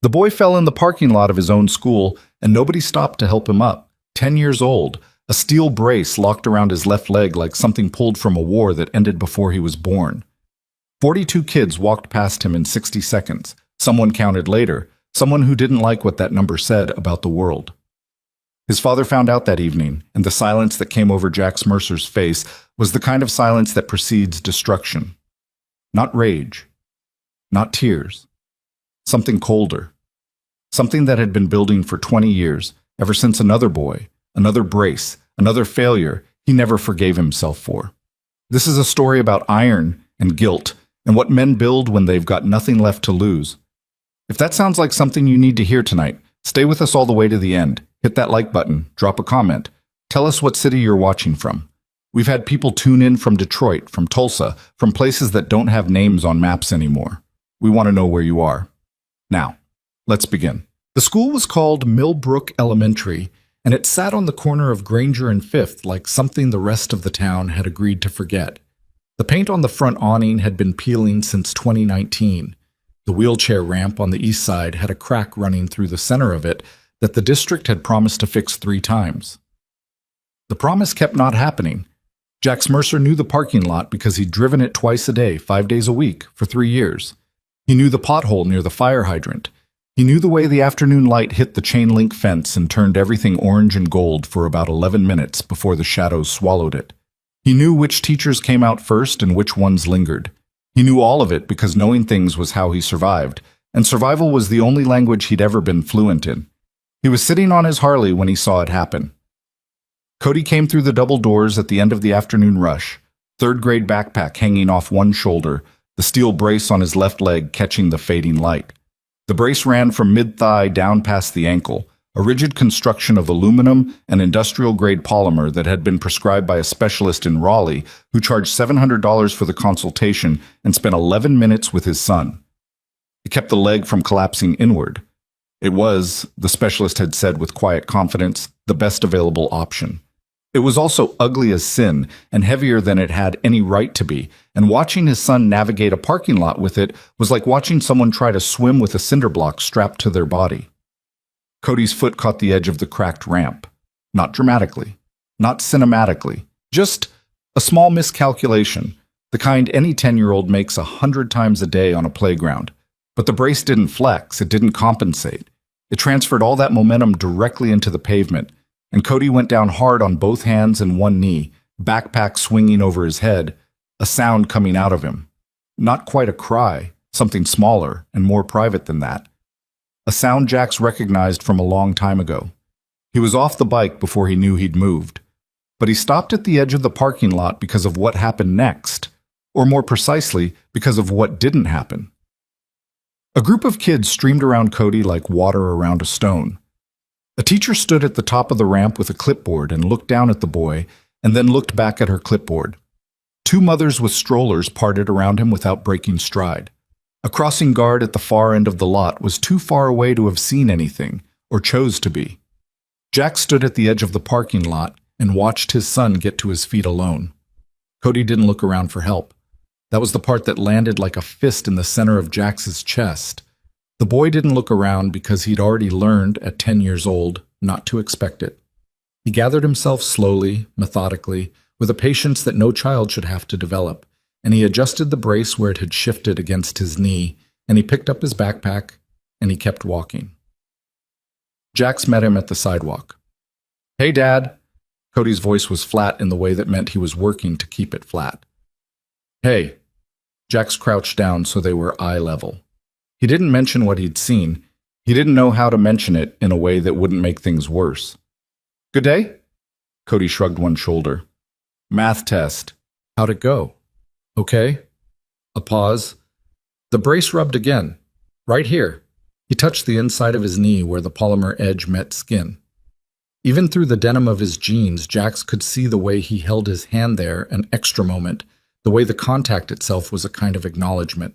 The boy fell in the parking lot of his own school, and nobody stopped to help him up. 10 years old, a steel brace locked around his left leg like something pulled from a war that ended before he was born. 42 kids walked past him in 60 seconds. Someone counted later, someone who didn't like what that number said about the world. His father found out that evening, and the silence that came over Jax Mercer's face was the kind of silence that precedes destruction. Not rage, not tears. Something colder. Something that had been building for 20 years, ever since another boy, another brace, another failure he never forgave himself for. This is a story about iron and guilt and what men build when they've got nothing left to lose. If that sounds like something you need to hear tonight, stay with us all the way to the end. Hit that like button, drop a comment. Tell us what city you're watching from. We've had people tune in from Detroit, from Tulsa, from places that don't have names on maps anymore. We want to know where you are. Now, let's begin. The school was called Millbrook Elementary, and it sat on the corner of Granger and Fifth like something the rest of the town had agreed to forget. The paint on the front awning had been peeling since 2019. The wheelchair ramp on the east side had a crack running through the center of it that the district had promised to fix 3 times. The promise kept not happening. Jax Mercer knew the parking lot because he'd driven it twice a day, 5 days a week, for 3 years. He knew the pothole near the fire hydrant. He knew the way the afternoon light hit the chain-link fence and turned everything orange and gold for about 11 minutes before the shadows swallowed it. He knew which teachers came out first and which ones lingered. He knew all of it because knowing things was how he survived, and survival was the only language he'd ever been fluent in. He was sitting on his Harley when he saw it happen. Cody came through the double doors at the end of the afternoon rush, third-grade backpack hanging off one shoulder, the steel brace on his left leg catching the fading light. The brace ran from mid-thigh down past the ankle, a rigid construction of aluminum and industrial-grade polymer that had been prescribed by a specialist in Raleigh who charged $700 for the consultation and spent 11 minutes with his son. It kept the leg from collapsing inward. It was, the specialist had said with quiet confidence, the best available option. It was also ugly as sin and heavier than it had any right to be, and watching his son navigate a parking lot with it was like watching someone try to swim with a cinder block strapped to their body. Cody's foot caught the edge of the cracked ramp. Not dramatically, not cinematically, just a small miscalculation, the kind any 10-year-old makes 100 times a day on a playground. But the brace didn't flex, it didn't compensate. It transferred all that momentum directly into the pavement, and Cody went down hard on both hands and one knee, backpack swinging over his head, a sound coming out of him. Not quite a cry, something smaller and more private than that. A sound Jax recognized from a long time ago. He was off the bike before he knew he'd moved. But he stopped at the edge of the parking lot because of what happened next, or more precisely, because of what didn't happen. A group of kids streamed around Cody like water around a stone. A teacher stood at the top of the ramp with a clipboard and looked down at the boy, and then looked back at her clipboard. 2 mothers with strollers parted around him without breaking stride. A crossing guard at the far end of the lot was too far away to have seen anything, or chose to be. Jax stood at the edge of the parking lot and watched his son get to his feet alone. Cody didn't look around for help. That was the part that landed like a fist in the center of Jax's chest. The boy didn't look around because he'd already learned at 10 years old not to expect it. He gathered himself slowly, methodically, with a patience that no child should have to develop, and he adjusted the brace where it had shifted against his knee, and he picked up his backpack, and he kept walking. Jax met him at the sidewalk. "Hey, Dad." Cody's voice was flat in the way that meant he was working to keep it flat. "Hey." Jax crouched down so they were eye level. He didn't mention what he'd seen. He didn't know how to mention it in a way that wouldn't make things worse. "Good day?" Cody shrugged one shoulder. "Math test. How'd it go?" "Okay." A pause. The brace rubbed again. Right here. He touched the inside of his knee where the polymer edge met skin. Even through the denim of his jeans, Jax could see the way he held his hand there an extra moment, the way the contact itself was a kind of acknowledgement.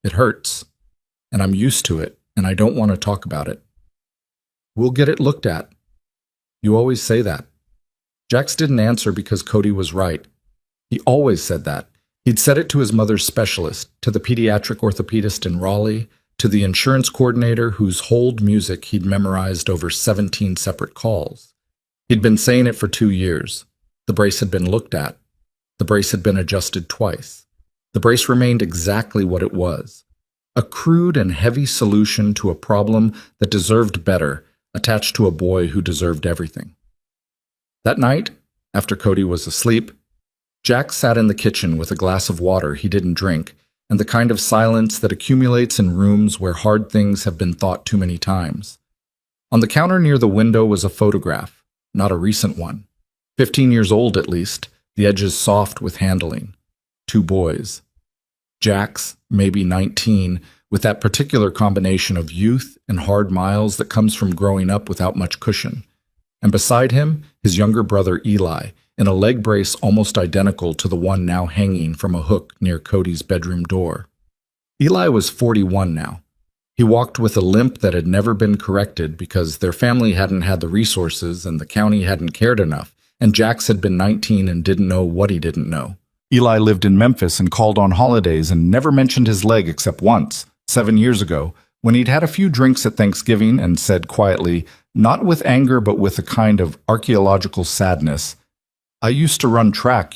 "It hurts, and I'm used to it, and I don't want to talk about it." "We'll get it looked at." "You always say that." Jax didn't answer because Cody was right. He always said that. He'd said it to his mother's specialist, to the pediatric orthopedist in Raleigh, to the insurance coordinator whose hold music he'd memorized over 17 separate calls. He'd been saying it for 2 years. The brace had been looked at. The brace had been adjusted twice. The brace remained exactly what it was. A crude and heavy solution to a problem that deserved better, attached to a boy who deserved everything. That night, after Cody was asleep, Jack sat in the kitchen with a glass of water he didn't drink and the kind of silence that accumulates in rooms where hard things have been thought too many times. On the counter near the window was a photograph, not a recent one. 15 years old at least, the edges soft with handling. 2 boys. Jack's, maybe 19, with that particular combination of youth and hard miles that comes from growing up without much cushion. And beside him, his younger brother Eli, in a leg brace almost identical to the one now hanging from a hook near Cody's bedroom door. Eli was 41 now. He walked with a limp that had never been corrected because their family hadn't had the resources and the county hadn't cared enough, and Jax had been 19 and didn't know what he didn't know. Eli lived in Memphis and called on holidays and never mentioned his leg except once, 7 years ago, when he'd had a few drinks at Thanksgiving and said quietly, not with anger but with a kind of archaeological sadness, "I used to run track,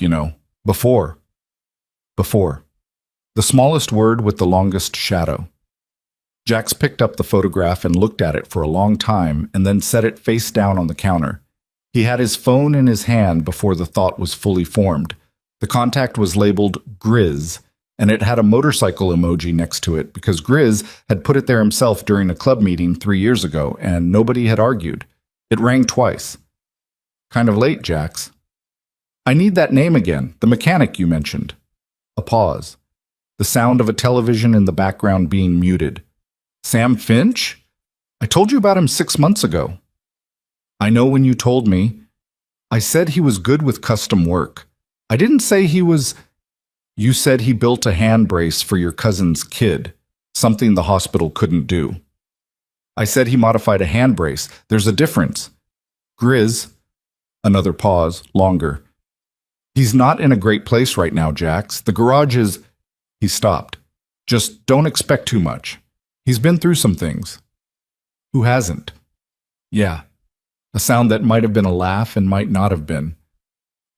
before." Before. The smallest word with the longest shadow. Jax picked up the photograph and looked at it for a long time and then set it face down on the counter. He had his phone in his hand before the thought was fully formed. The contact was labeled Grizz, and it had a motorcycle emoji next to it because Grizz had put it there himself during a club meeting 3 years ago, and nobody had argued. It rang twice. "Kind of late, Jax." "I need that name again, the mechanic you mentioned." A pause. The sound of a television in the background being muted. "Sam Finch? I told you about him 6 months ago." "I know when you told me. I said he was good with custom work. I didn't say he was—" "You said he built a hand brace for your cousin's kid, something the hospital couldn't do." "I said he modified a hand brace. There's a difference." "Grizz." Another pause, longer. "He's not in a great place right now, Jax. The garage is—" He stopped. "Just don't expect too much. He's been through some things." "Who hasn't?" "Yeah." A sound that might have been a laugh and might not have been.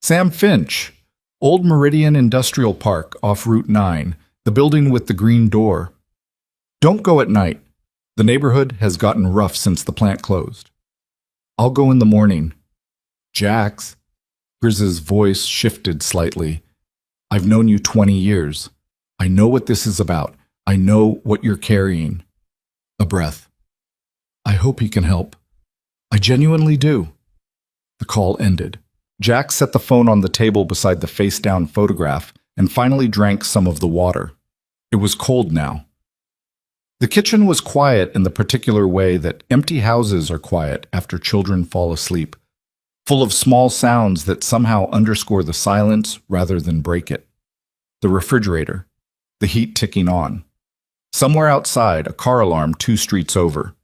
"Sam Finch. Old Meridian Industrial Park off Route 9. The building with the green door. Don't go at night. The neighborhood has gotten rough since the plant closed." "I'll go in the morning." "Jax." Grizz's voice shifted slightly. "I've known you 20 years. I know what this is about. I know what you're carrying." A breath. "I hope he can help. I genuinely do." The call ended. Jax set the phone on the table beside the face-down photograph and finally drank some of the water. It was cold now. The kitchen was quiet in the particular way that empty houses are quiet after children fall asleep, full of small sounds that somehow underscore the silence rather than break it. The refrigerator, the heat ticking on. Somewhere outside, a car alarm 2 streets over.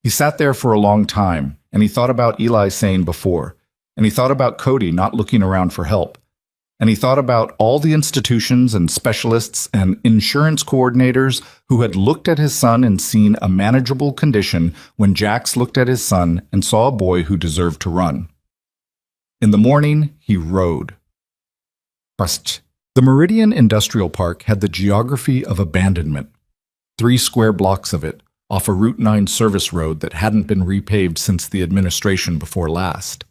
He sat there for a long time, and he thought about Eli saying before, and he thought about Cody not looking around for help, and he thought about all the institutions and specialists and insurance coordinators who had looked at his son and seen a manageable condition when Jax looked at his son and saw a boy who deserved to run. In the morning, he rode. The Meridian Industrial Park had the geography of abandonment. 3 square blocks of it, off a Route 9 service road that hadn't been repaved since the administration before last.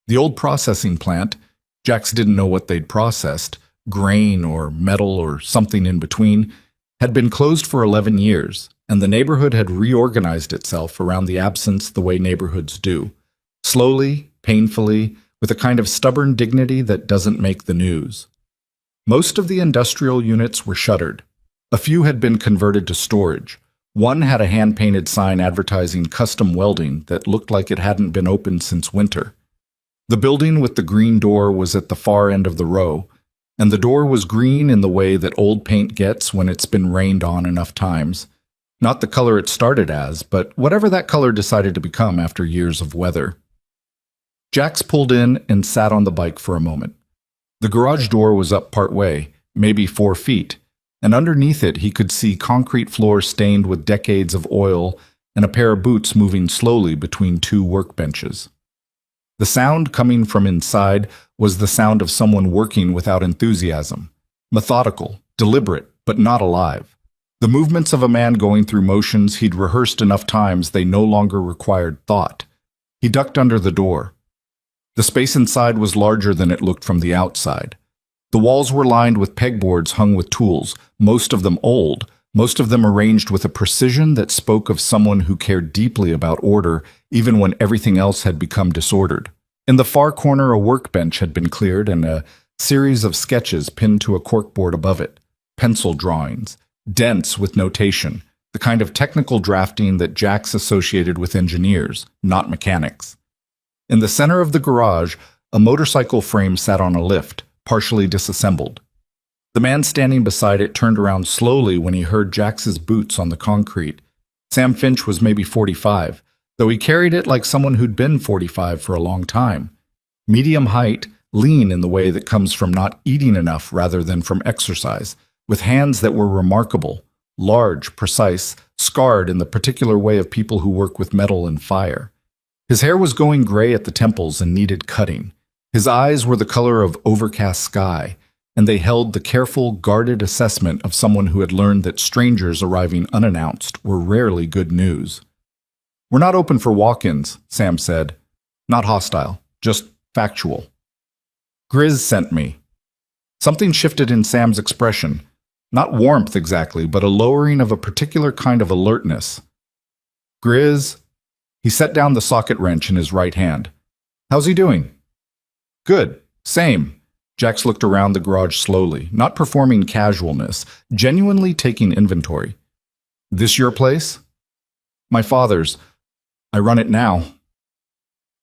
The old processing plant, Jax didn't know what they'd processed, grain or metal or something in between, had been closed for 11 years, and the neighborhood had reorganized itself around the absence the way neighborhoods do. Slowly, painfully, with a kind of stubborn dignity that doesn't make the news. Most of the industrial units were shuttered. A few had been converted to storage. One had a hand-painted sign advertising custom welding that looked like it hadn't been opened since winter. The building with the green door was at the far end of the row, and the door was green in the way that old paint gets when it's been rained on enough times. Not the color it started as, but whatever that color decided to become after years of weather. Jax pulled in and sat on the bike for a moment. The garage door was up part way, maybe 4 feet, and underneath it he could see concrete floor stained with decades of oil and a pair of boots moving slowly between two workbenches. The sound coming from inside was the sound of someone working without enthusiasm, methodical, deliberate, but not alive. The movements of a man going through motions he'd rehearsed enough times they no longer required thought. He ducked under the door. The space inside was larger than it looked from the outside. The walls were lined with pegboards hung with tools, most of them old, most of them arranged with a precision that spoke of someone who cared deeply about order, even when everything else had become disordered. In the far corner, a workbench had been cleared and a series of sketches pinned to a corkboard above it. Pencil drawings, dense with notation, the kind of technical drafting that Jax associated with engineers, not mechanics. In the center of the garage, a motorcycle frame sat on a lift, partially disassembled. The man standing beside it turned around slowly when he heard Jax's boots on the concrete. Sam Finch was maybe 45, though he carried it like someone who'd been 45 for a long time. Medium height, lean in the way that comes from not eating enough rather than from exercise, with hands that were remarkable, large, precise, scarred in the particular way of people who work with metal and fire. His hair was going gray at the temples and needed cutting. His eyes were the color of overcast sky, and they held the careful, guarded assessment of someone who had learned that strangers arriving unannounced were rarely good news. "We're not open for walk-ins," Sam said. "Not hostile, just factual." "Grizz sent me." Something shifted in Sam's expression. Not warmth exactly, but a lowering of a particular kind of alertness. "Grizz?" He set down the socket wrench in his right hand. "How's he doing?" "Good. Same." Jax looked around the garage slowly, not performing casualness, genuinely taking inventory. "This your place?" "My father's. I run it now."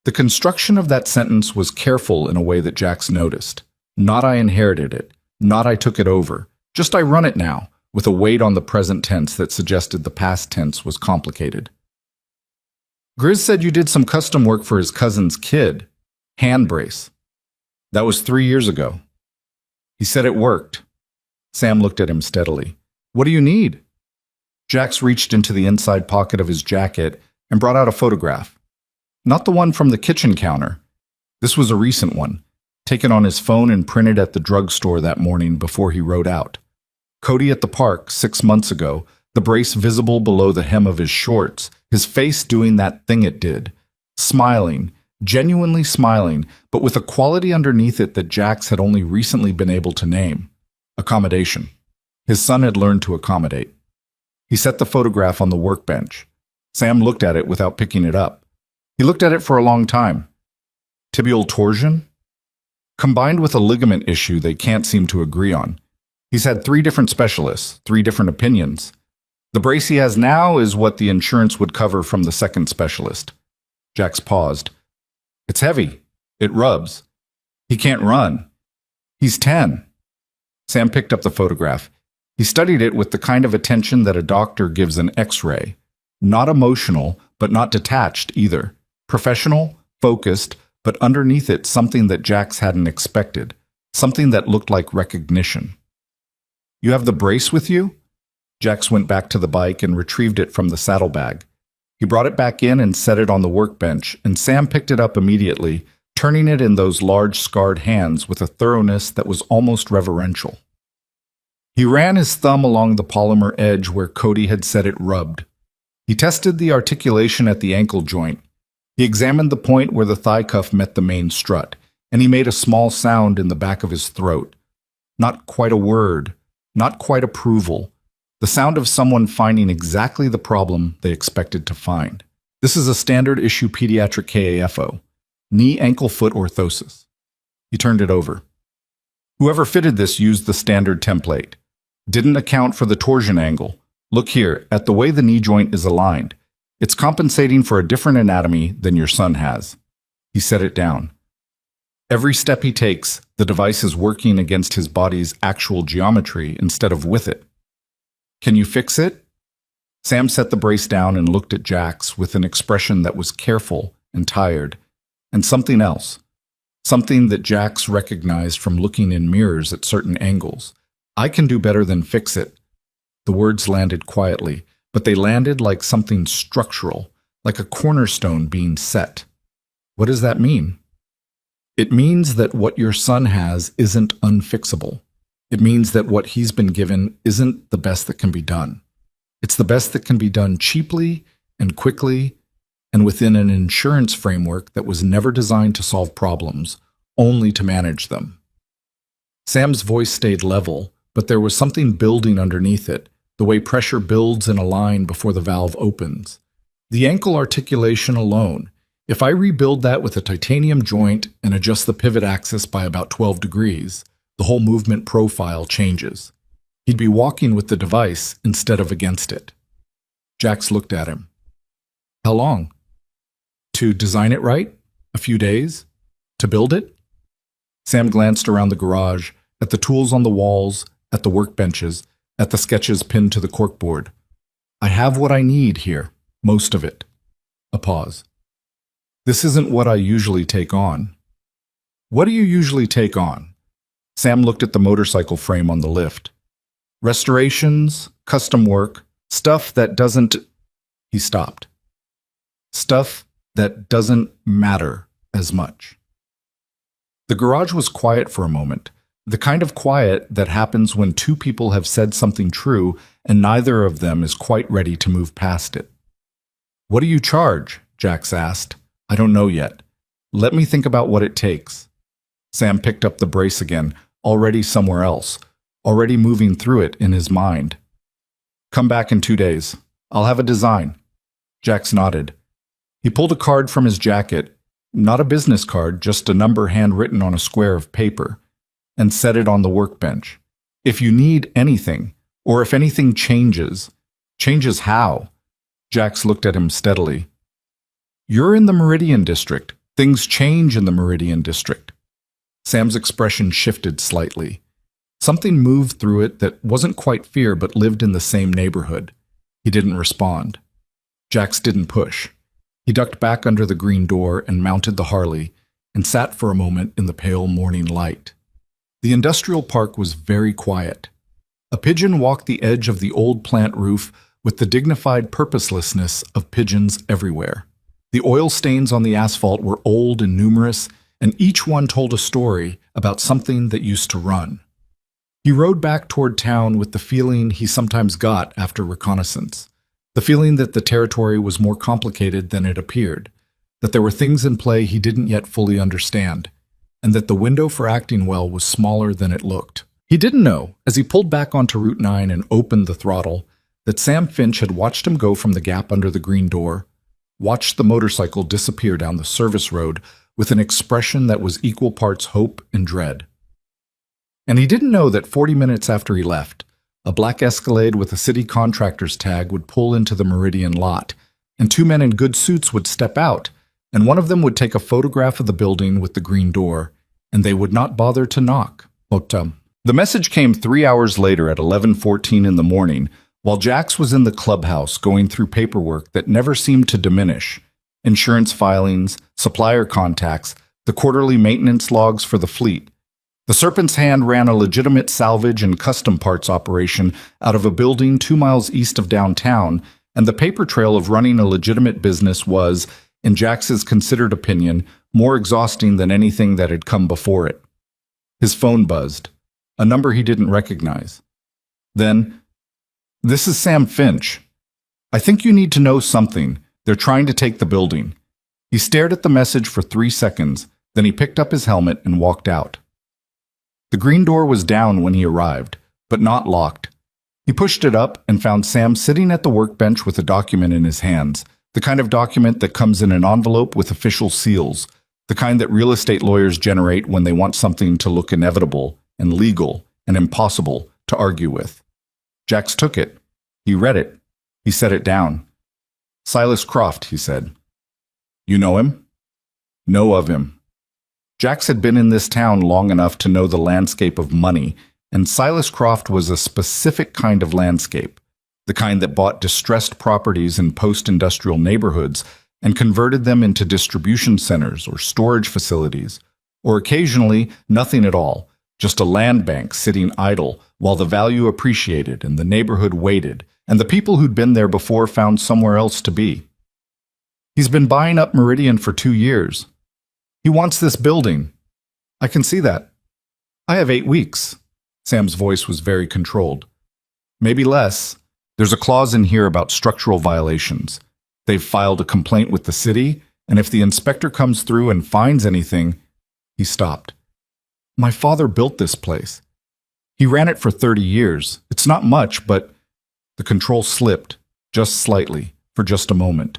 The construction of that sentence was careful in a way that Jax noticed. Not "I inherited it," not "I took it over," just "I run it now," with a weight on the present tense that suggested the past tense was complicated. "Grizz said you did some custom work for his cousin's kid. Hand brace. That was 3 years ago. He said it worked." Sam looked at him steadily. "What do you need?" Jax reached into the inside pocket of his jacket and brought out a photograph. Not the one from the kitchen counter. This was a recent one, taken on his phone and printed at the drugstore that morning before he rode out. Cody at the park 6 months ago, the brace visible below the hem of his shorts, his face doing that thing it did, smiling, genuinely smiling, but with a quality underneath it that Jax had only recently been able to name. Accommodation. His son had learned to accommodate. He set the photograph on the workbench. Sam looked at it without picking it up. He looked at it for a long time. Tibial torsion? Combined with a ligament issue they can't seem to agree on. He's had 3 different specialists, 3 different opinions. The brace he has now is what the insurance would cover from the second specialist. Jax paused. "It's heavy. It rubs. He can't run. He's 10. Sam picked up the photograph. He studied it with the kind of attention that a doctor gives an X-ray. Not emotional, but not detached either. Professional, focused, but underneath it something that Jax hadn't expected. Something that looked like recognition. "You have the brace with you?" Jax went back to the bike and retrieved it from the saddlebag. He brought it back in and set it on the workbench, and Sam picked it up immediately, turning it in those large scarred hands with a thoroughness that was almost reverential. He ran his thumb along the polymer edge where Cody had said it rubbed. He tested the articulation at the ankle joint. He examined the point where the thigh cuff met the main strut, and he made a small sound in the back of his throat. Not quite a word, not quite approval. The sound of someone finding exactly the problem they expected to find. This is a standard issue pediatric KAFO, knee ankle foot orthosis. He turned it over. Whoever fitted this used the standard template. Didn't account for the torsion angle. Look here, at the way the knee joint is aligned. It's compensating for a different anatomy than your son has. He set it down. Every step he takes, the device is working against his body's actual geometry instead of with it. "Can you fix it?" Sam set the brace down and looked at Jax with an expression that was careful and tired, and something else. Something that Jax recognized from looking in mirrors at certain angles. I can do better than fix it. The words landed quietly, but they landed like something structural, like a cornerstone being set. What does that mean? It means that what your son has isn't unfixable. It means that what he's been given isn't the best that can be done. It's the best that can be done cheaply and quickly and within an insurance framework that was never designed to solve problems, only to manage them. Sam's voice stayed level, but there was something building underneath it, the way pressure builds in a line before the valve opens. The ankle articulation alone, if I rebuild that with a titanium joint and adjust the pivot axis by about 12 degrees, the whole movement profile changes. He'd be walking with the device instead of against it. Jax looked at him. How long? To design it right? A few days? To build it? Sam glanced around the garage, at the tools on the walls, at the workbenches, at the sketches pinned to the corkboard. I have what I need here, most of it. A pause. This isn't what I usually take on. What do you usually take on? Sam looked at the motorcycle frame on the lift. Restorations, custom work, stuff that doesn't... He stopped. Stuff that doesn't matter as much. The garage was quiet for a moment, the kind of quiet that happens when two people have said something true and neither of them is quite ready to move past it. What do you charge? Jax asked. I don't know yet. Let me think about what it takes. Sam picked up the brace again, already somewhere else, already moving through it in his mind. Come back in 2 days. I'll have a design. Jax nodded. He pulled a card from his jacket, not a business card, just a number handwritten on a square of paper, and set it on the workbench. If you need anything, or if anything changes how? Jax looked at him steadily. You're in the Meridian District. Things change in the Meridian District. Sam's expression shifted slightly. Something moved through it that wasn't quite fear but lived in the same neighborhood. He didn't respond. Jax didn't push. He ducked back under the green door and mounted the Harley and sat for a moment in the pale morning light. The industrial park was very quiet. A pigeon walked the edge of the old plant roof with the dignified purposelessness of pigeons everywhere. The oil stains on the asphalt were old and numerous, and each one told a story about something that used to run. He rode back toward town with the feeling he sometimes got after reconnaissance, the feeling that the territory was more complicated than it appeared, that there were things in play he didn't yet fully understand, and that the window for acting well was smaller than it looked. He didn't know, as he pulled back onto Route 9 and opened the throttle, that Sam Finch had watched him go from the gap under the green door, watched the motorcycle disappear down the service road with an expression that was equal parts hope and dread. And he didn't know that 40 minutes after he left, a black Escalade with a city contractor's tag would pull into the Meridian lot, and two men in good suits would step out, and one of them would take a photograph of the building with the green door, and they would not bother to knock. The message came 3 hours later at 11:14 in the morning, while Jax was in the clubhouse going through paperwork that never seemed to diminish. Insurance filings, supplier contacts, the quarterly maintenance logs for the fleet. The Serpent's Hand ran a legitimate salvage and custom parts operation out of a building 2 miles east of downtown, and the paper trail of running a legitimate business was, in Jax's considered opinion, more exhausting than anything that had come before it. His phone buzzed, a number he didn't recognize. Then, "This is Sam Finch. I think you need to know something. They're trying to take the building." He stared at the message for 3 seconds, then he picked up his helmet and walked out. The green door was down when he arrived, but not locked. He pushed it up and found Sam sitting at the workbench with a document in his hands, the kind of document that comes in an envelope with official seals, the kind that real estate lawyers generate when they want something to look inevitable and legal and impossible to argue with. Jax took it. He read it. He set it down. "Silas Croft," he said. "You know him?" "Know of him." Jax had been in this town long enough to know the landscape of money, and Silas Croft was a specific kind of landscape, the kind that bought distressed properties in post-industrial neighborhoods and converted them into distribution centers or storage facilities, or occasionally nothing at all, just a land bank sitting idle while the value appreciated and the neighborhood waited, and the people who'd been there before found somewhere else to be. He's been buying up Meridian for 2 years. He wants this building. I can see that. I have 8 weeks. Sam's voice was very controlled. Maybe less. There's a clause in here about structural violations. They've filed a complaint with the city, and if the inspector comes through and finds anything... He stopped. My father built this place. He ran it for 30 years. It's not much, but... The control slipped, just slightly, for just a moment.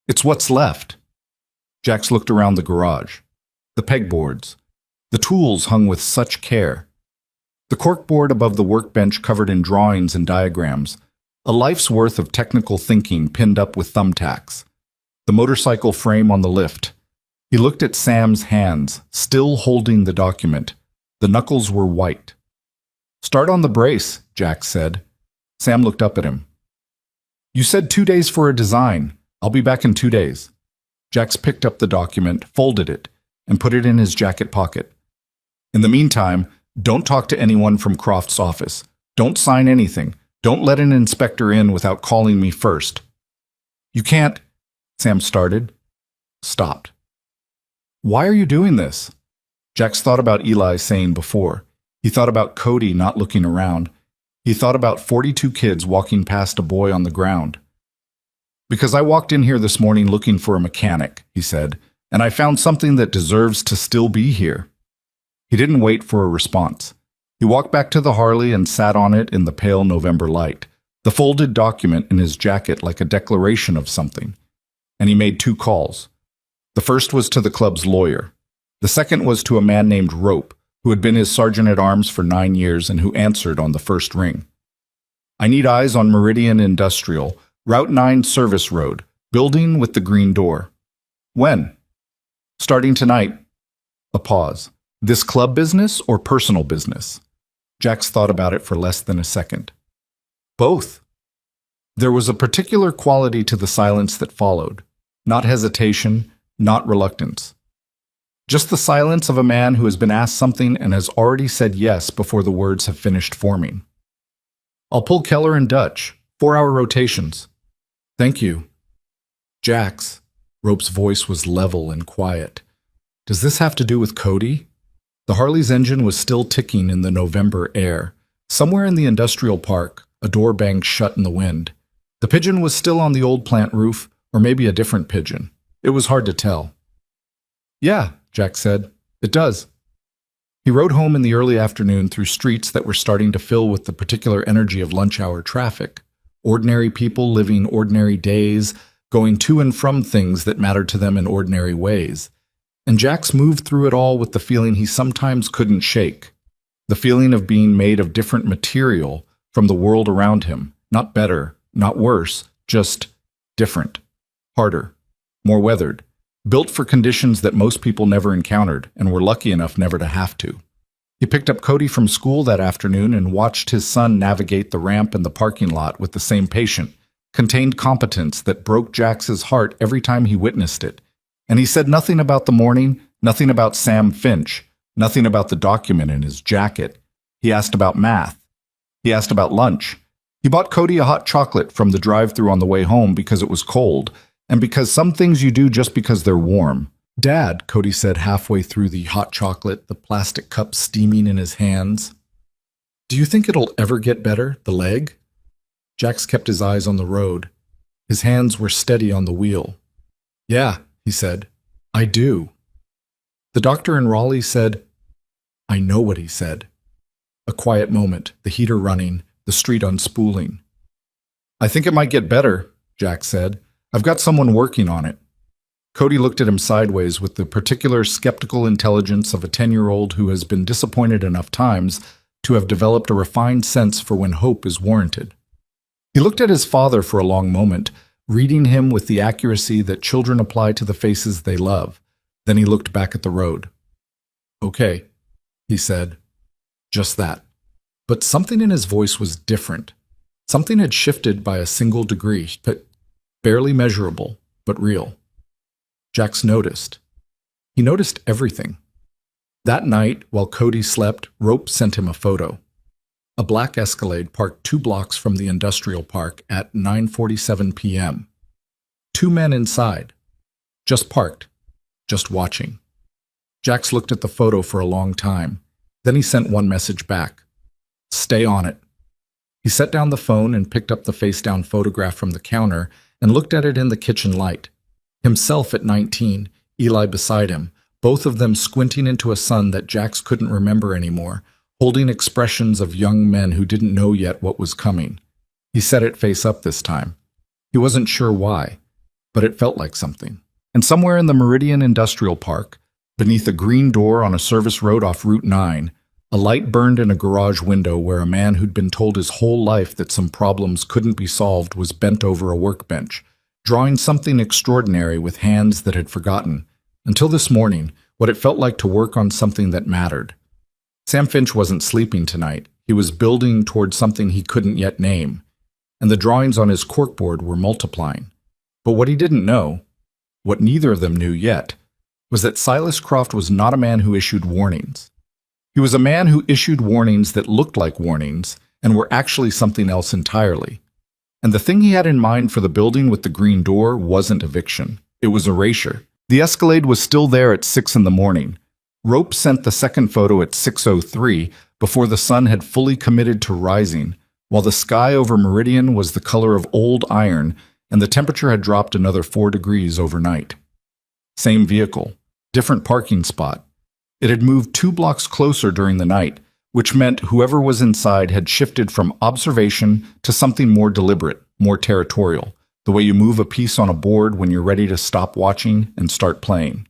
It's what's left. Jax looked around the garage. The pegboards. The tools hung with such care. The corkboard above the workbench covered in drawings and diagrams. A life's worth of technical thinking pinned up with thumbtacks. The motorcycle frame on the lift. He looked at Sam's hands, still holding the document. The knuckles were white. Start on the brace, Jax said. Sam looked up at him. You said 2 days for a design. I'll be back in 2 days. Jax picked up the document, folded it, and put it in his jacket pocket. In the meantime, don't talk to anyone from Croft's office. Don't sign anything. Don't let an inspector in without calling me first. You can't... Sam started. Stopped. Why are you doing this? Jax thought about Eli saying before. He thought about Cody not looking around. He thought about 42 kids walking past a boy on the ground. Because I walked in here this morning looking for a mechanic, he said, and I found something that deserves to still be here. He didn't wait for a response. He walked back to the Harley and sat on it in the pale November light, the folded document in his jacket like a declaration of something. And he made 2 calls. The first was to the club's lawyer. The second was to a man named Rope, who had been his sergeant-at-arms for 9 years and who answered on the first ring. I need eyes on Meridian Industrial, Route 9 Service Road, building with the green door. When? Starting tonight. A pause. This club business or personal business? Jax thought about it for less than a second. Both. There was a particular quality to the silence that followed. Not hesitation, not reluctance. Just the silence of a man who has been asked something and has already said yes before the words have finished forming. I'll pull Keller and Dutch. 4-hour rotations. Thank you. Jax. Rope's voice was level and quiet. Does this have to do with Cody? The Harley's engine was still ticking in the November air. Somewhere in the industrial park, a door banged shut in the wind. The pigeon was still on the old plant roof, or maybe a different pigeon. It was hard to tell. Yeah, Jack said. It does. He rode home in the early afternoon through streets that were starting to fill with the particular energy of lunch-hour traffic. Ordinary people living ordinary days, going to and from things that mattered to them in ordinary ways. And Jax moved through it all with the feeling he sometimes couldn't shake. The feeling of being made of different material from the world around him. Not better, not worse, just different. Harder, more weathered. Built for conditions that most people never encountered and were lucky enough never to have to. He picked up Cody from school that afternoon and watched his son navigate the ramp and the parking lot with the same patient, contained competence that broke Jax's heart every time he witnessed it. And he said nothing about the morning, nothing about Sam Finch, nothing about the document in his jacket. He asked about math. He asked about lunch. He bought Cody a hot chocolate from the drive-thru on the way home because it was cold, and because some things you do just because they're warm. Dad, Cody said halfway through the hot chocolate, the plastic cup steaming in his hands. Do you think it'll ever get better, the leg? Jax kept his eyes on the road. His hands were steady on the wheel. Yeah, he said. I do. The doctor in Raleigh said, I know what he said. A quiet moment, the heater running, the street unspooling. I think it might get better, Jax said. I've got someone working on it. Cody looked at him sideways with the particular skeptical intelligence of a 10-year-old who has been disappointed enough times to have developed a refined sense for when hope is warranted. He looked at his father for a long moment, reading him with the accuracy that children apply to the faces they love. Then he looked back at the road. Okay, he said. Just that. But something in his voice was different. Something had shifted by a single degree, but barely measurable, but real. Jax noticed. He noticed everything. That night, while Cody slept, Rope sent him a photo. A black Escalade parked 2 blocks from the industrial park at 9:47 p.m. 2 men inside. Just parked. Just watching. Jax looked at the photo for a long time. Then he sent one message back. Stay on it. He set down the phone and picked up the face-down photograph from the counter and looked at it in the kitchen light. Himself at 19, Eli beside him, both of them squinting into a sun that Jax couldn't remember anymore, holding expressions of young men who didn't know yet what was coming. He set it face up this time. He wasn't sure why, but it felt like something. And somewhere in the Meridian Industrial Park, beneath a green door on a service road off Route 9, a light burned in a garage window where a man who'd been told his whole life that some problems couldn't be solved was bent over a workbench, drawing something extraordinary with hands that had forgotten, until this morning, what it felt like to work on something that mattered. Sam Finch wasn't sleeping tonight. He was building toward something he couldn't yet name, and the drawings on his corkboard were multiplying. But what he didn't know, what neither of them knew yet, was that Silas Croft was not a man who issued warnings. He was a man who issued warnings that looked like warnings and were actually something else entirely. And the thing he had in mind for the building with the green door wasn't eviction. It was erasure. The Escalade was still there at 6 in the morning. Rope sent the second photo at 6:03 before the sun had fully committed to rising, while the sky over Meridian was the color of old iron and the temperature had dropped another 4 degrees overnight. Same vehicle, different parking spot. It had moved 2 blocks closer during the night, which meant whoever was inside had shifted from observation to something more deliberate, more territorial, the way you move a piece on a board when you're ready to stop watching and start playing.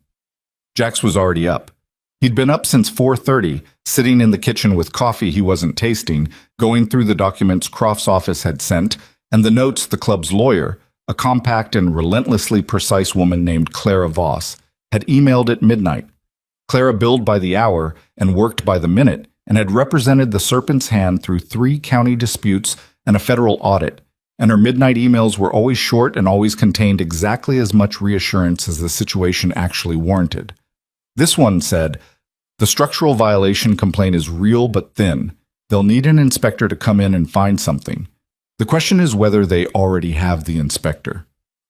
Jax was already up. He'd been up since 4:30, sitting in the kitchen with coffee he wasn't tasting, going through the documents Croft's office had sent, and the notes the club's lawyer, a compact and relentlessly precise woman named Clara Voss, had emailed at midnight. Clara billed by the hour and worked by the minute, and had represented the Serpent's Hand through 3 county disputes and a federal audit, and her midnight emails were always short and always contained exactly as much reassurance as the situation actually warranted. This one said, "The structural violation complaint is real but thin. They'll need an inspector to come in and find something. The question is whether they already have the inspector."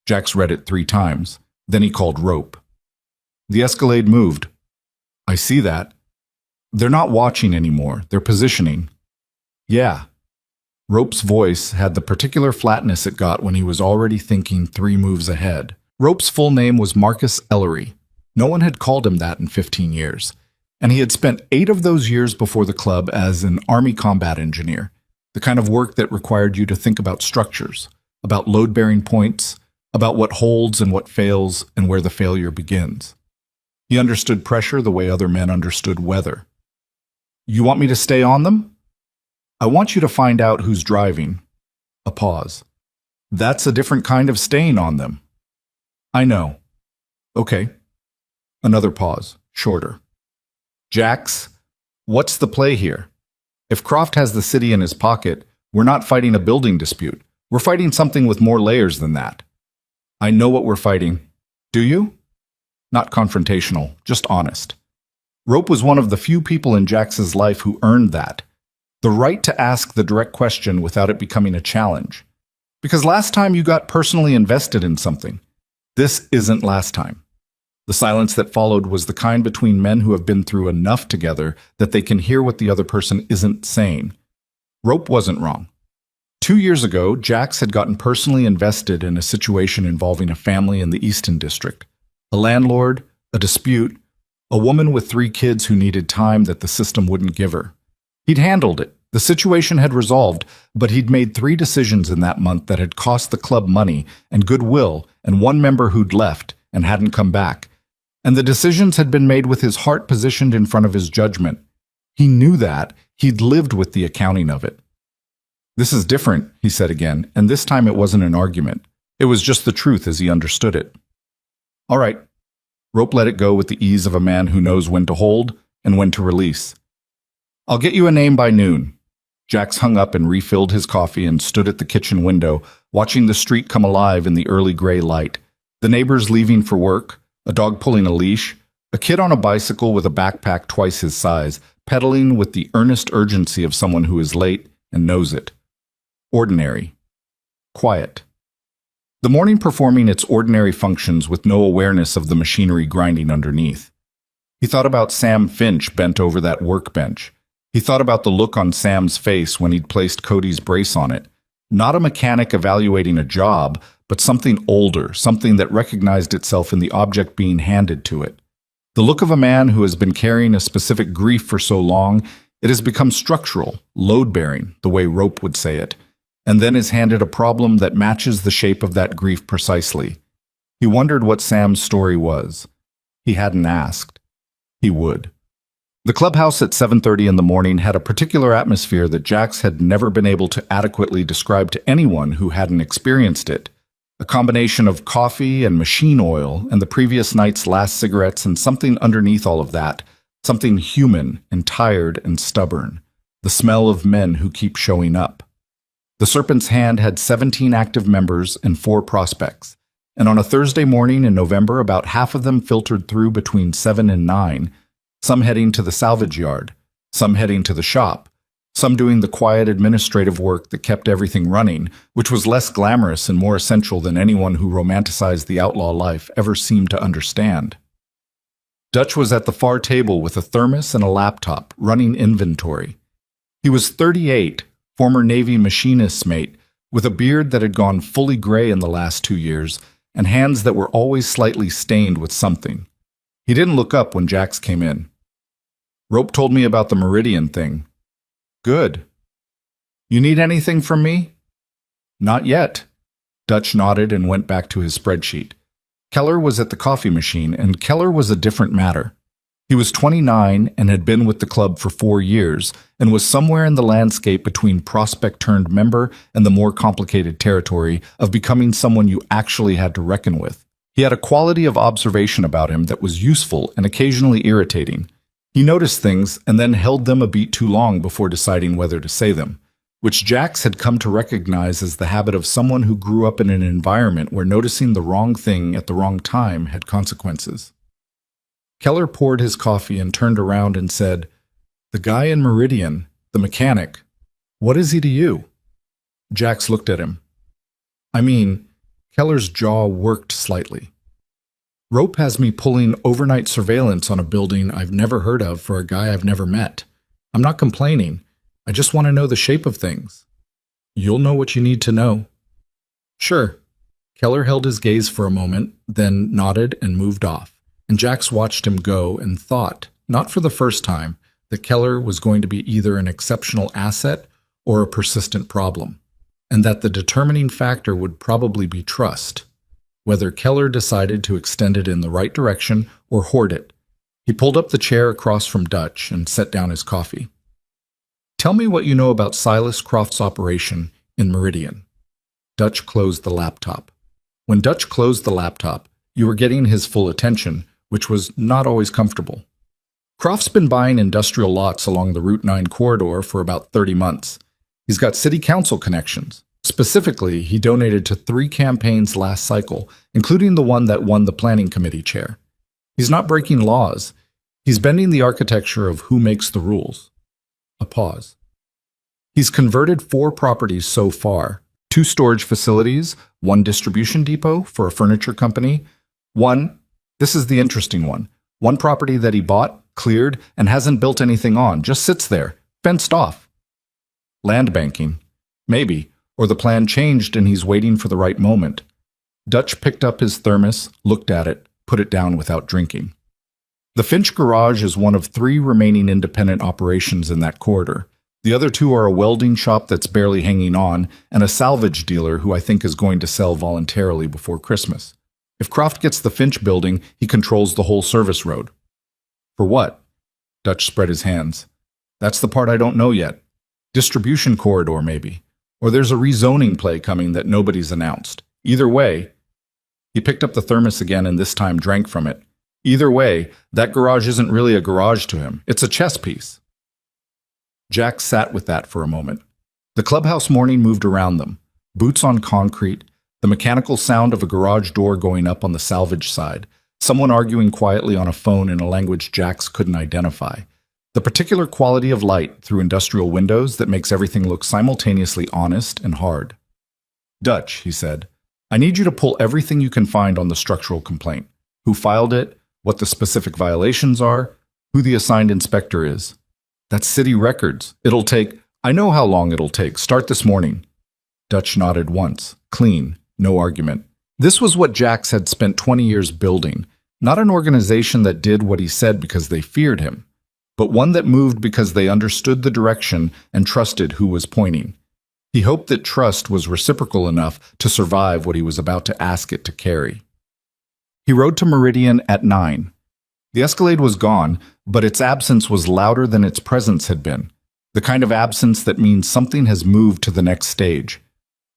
Jax read it 3 times. Then he called Rope. The Escalade moved. "I see that. They're not watching anymore. They're positioning." "Yeah." Rope's voice had the particular flatness it got when he was already thinking 3 moves ahead. Rope's full name was Marcus Ellery. No one had called him that in 15 years. And he had spent 8 of those years before the club as an Army combat engineer, the kind of work that required you to think about structures, about load-bearing points, about what holds and what fails and where the failure begins. He understood pressure the way other men understood weather. "You want me to stay on them?" "I want you to find out who's driving." A pause. "That's a different kind of staying on them." "I know." "Okay." Another pause, shorter. "Jax, what's the play here? If Croft has the city in his pocket, we're not fighting a building dispute. We're fighting something with more layers than that." "I know what we're fighting." "Do you?" Not confrontational, just honest. Rope was one of the few people in Jax's life who earned that. The right to ask the direct question without it becoming a challenge. Because last time you got personally invested in something. This isn't last time. The silence that followed was the kind between men who have been through enough together that they can hear what the other person isn't saying. Rope wasn't wrong. 2 years ago, Jax had gotten personally invested in a situation involving a family in the Easton District. A landlord, a dispute, a woman with 3 kids who needed time that the system wouldn't give her. He'd handled it. The situation had resolved, but he'd made 3 decisions in that month that had cost the club money and goodwill and 1 member who'd left and hadn't come back. And the decisions had been made with his heart positioned in front of his judgment. He knew that. He'd lived with the accounting of it. "This is different," he said again, and this time it wasn't an argument. It was just the truth as he understood it. "All right." Rope let it go with the ease of a man who knows when to hold and when to release. "I'll get you a name by noon." Jax hung up and refilled his coffee and stood at the kitchen window, watching the street come alive in the early gray light. The neighbors leaving for work, a dog pulling a leash, a kid on a bicycle with a backpack twice his size, pedaling with the earnest urgency of someone who is late and knows it. Ordinary. Quiet. The morning performing its ordinary functions with no awareness of the machinery grinding underneath. He thought about Sam Finch bent over that workbench. He thought about the look on Sam's face when he'd placed Cody's brace on it. Not a mechanic evaluating a job, but something older, something that recognized itself in the object being handed to it. The look of a man who has been carrying a specific grief for so long, it has become structural, load-bearing, the way Rope would say it, and then is handed a problem that matches the shape of that grief precisely. He wondered what Sam's story was. He hadn't asked. He would. The clubhouse at 7:30 in the morning had a particular atmosphere that Jax had never been able to adequately describe to anyone who hadn't experienced it. A combination of coffee and machine oil and the previous night's last cigarettes and something underneath all of that, something human and tired and stubborn. The smell of men who keep showing up. The Serpent's Hand had 17 active members and 4 prospects, and on a Thursday morning in November, about half of them filtered through between 7 and 9, some heading to the salvage yard, some heading to the shop, some doing the quiet administrative work that kept everything running, which was less glamorous and more essential than anyone who romanticized the outlaw life ever seemed to understand. Dutch was at the far table with a thermos and a laptop, running inventory. He was 38, former Navy machinist's mate, with a beard that had gone fully gray in the last 2 years, and hands that were always slightly stained with something. He didn't look up when Jax came in. Rope told me about the Meridian thing. Good. You need anything from me? Not yet. Dutch nodded and went back to his spreadsheet. Keller was at the coffee machine, and Keller was a different matter. He was 29 and had been with the club for 4 years, and was somewhere in the landscape between prospect-turned-member and the more complicated territory of becoming someone you actually had to reckon with. He had a quality of observation about him that was useful and occasionally irritating. He noticed things and then held them a beat too long before deciding whether to say them, which Jax had come to recognize as the habit of someone who grew up in an environment where noticing the wrong thing at the wrong time had consequences. Keller poured his coffee and turned around and said, "The guy in Meridian, the mechanic, what is he to you?" Jax looked at him. Keller's jaw worked slightly. Rope has me pulling overnight surveillance on a building I've never heard of for a guy I've never met. I'm not complaining. I just want to know the shape of things. You'll know what you need to know. Sure. Keller held his gaze for a moment, then nodded and moved off, and Jax watched him go and thought, not for the first time, that Keller was going to be either an exceptional asset or a persistent problem, and that the determining factor would probably be trust. Whether Keller decided to extend it in the right direction or hoard it. He pulled up the chair across from Dutch and set down his coffee. Tell me what you know about Silas Croft's operation in Meridian. Dutch closed the laptop. When Dutch closed the laptop, you were getting his full attention, which was not always comfortable. Croft's been buying industrial lots along the Route 9 corridor for about 30 months. He's got city council connections. Specifically, he donated to 3 campaigns last cycle, including the one that won the planning committee chair. He's not breaking laws. He's bending the architecture of who makes the rules. A pause. He's converted 4 properties so far. 2 storage facilities, 1 distribution depot for a furniture company, 1, this is the interesting one, 1 property that he bought, cleared, and hasn't built anything on, just sits there, fenced off. Land banking. Maybe. Or the plan changed and he's waiting for the right moment. Dutch picked up his thermos, looked at it, put it down without drinking. The Finch Garage is one of 3 remaining independent operations in that corridor. The other 2 are a welding shop that's barely hanging on and a salvage dealer who I think is going to sell voluntarily before Christmas. If Croft gets the Finch building, he controls the whole service road. For what? Dutch spread his hands. That's the part I don't know yet. Distribution corridor, maybe. Or there's a rezoning play coming that nobody's announced. Either way, he picked up the thermos again and this time drank from it. Either way, that garage isn't really a garage to him. It's a chess piece. Jack sat with that for a moment. The clubhouse morning moved around them. Boots on concrete, the mechanical sound of a garage door going up on the salvage side, someone arguing quietly on a phone in a language Jax couldn't identify. The particular quality of light through industrial windows that makes everything look simultaneously honest and hard. Dutch, he said, I need you to pull everything you can find on the structural complaint. Who filed it, what the specific violations are, who the assigned inspector is. That's city records. I know how long it'll take. Start this morning. Dutch nodded once. Clean. No argument. This was what Jax had spent 20 years building. Not an organization that did what he said because they feared him, but one that moved because they understood the direction and trusted who was pointing. He hoped that trust was reciprocal enough to survive what he was about to ask it to carry. He rode to Meridian at 9. The Escalade was gone, but its absence was louder than its presence had been, the kind of absence that means something has moved to the next stage.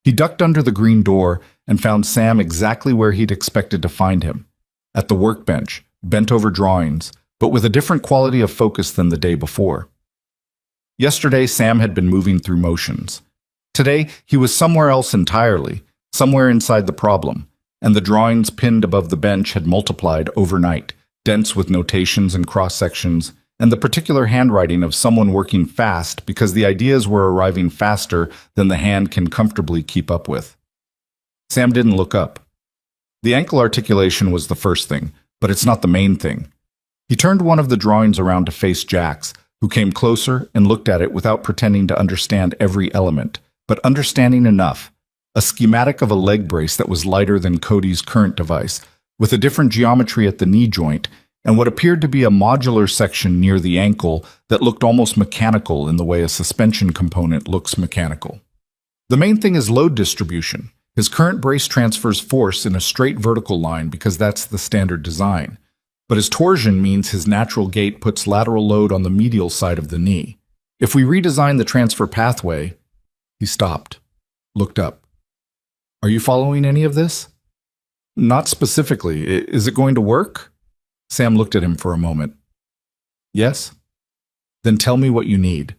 He ducked under the green door and found Sam exactly where he'd expected to find him, at the workbench, bent over drawings, but with a different quality of focus than the day before. Yesterday, Sam had been moving through motions. Today, he was somewhere else entirely, somewhere inside the problem, and the drawings pinned above the bench had multiplied overnight, dense with notations and cross-sections, and the particular handwriting of someone working fast because the ideas were arriving faster than the hand can comfortably keep up with. Sam didn't look up. The ankle articulation was the first thing, but it's not the main thing. He turned one of the drawings around to face Jax, who came closer and looked at it without pretending to understand every element, but understanding enough. A schematic of a leg brace that was lighter than Cody's current device, with a different geometry at the knee joint, and what appeared to be a modular section near the ankle that looked almost mechanical in the way a suspension component looks mechanical. The main thing is load distribution. His current brace transfers force in a straight vertical line because that's the standard design. But his torsion means his natural gait puts lateral load on the medial side of the knee. If we redesign the transfer pathway... He stopped, looked up. Are you following any of this? Not specifically. Is it going to work? Sam looked at him for a moment. Yes? Then tell me what you need.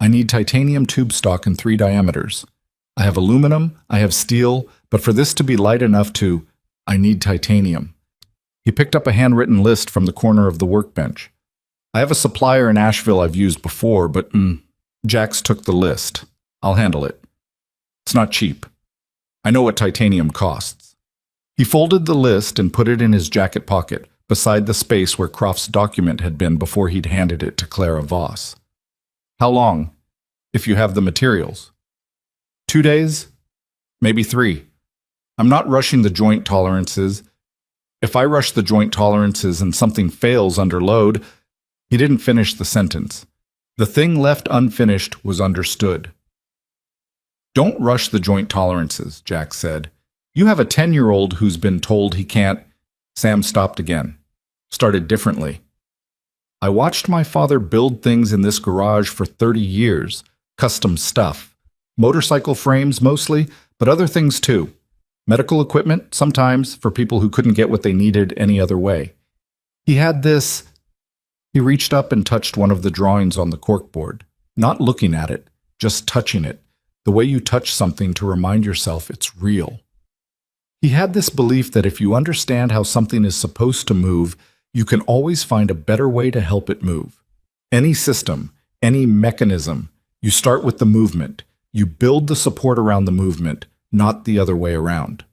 I need titanium tube stock in 3 diameters. I have aluminum, I have steel, but for this to be light enough I need titanium. He picked up a handwritten list from the corner of the workbench. I have a supplier in Asheville I've used before, but Jax took the list. I'll handle it. It's not cheap. I know what titanium costs. He folded the list and put it in his jacket pocket, beside the space where Croft's document had been before he'd handed it to Clara Voss. How long, if you have the materials? 2 days? Maybe 3. I'm not rushing the joint tolerances. If I rush the joint tolerances and something fails under load... He didn't finish the sentence. The thing left unfinished was understood. Don't rush the joint tolerances, Jax said. You have a 10-year-old who's been told he can't... Sam stopped again. Started differently. I watched my father build things in this garage for 30 years. Custom stuff. Motorcycle frames mostly, but other things too. Medical equipment, sometimes, for people who couldn't get what they needed any other way. He had this... He reached up and touched one of the drawings on the corkboard. Not looking at it, just touching it. The way you touch something to remind yourself it's real. He had this belief that if you understand how something is supposed to move, you can always find a better way to help it move. Any system, any mechanism, you start with the movement. You build the support around the movement, not the other way around.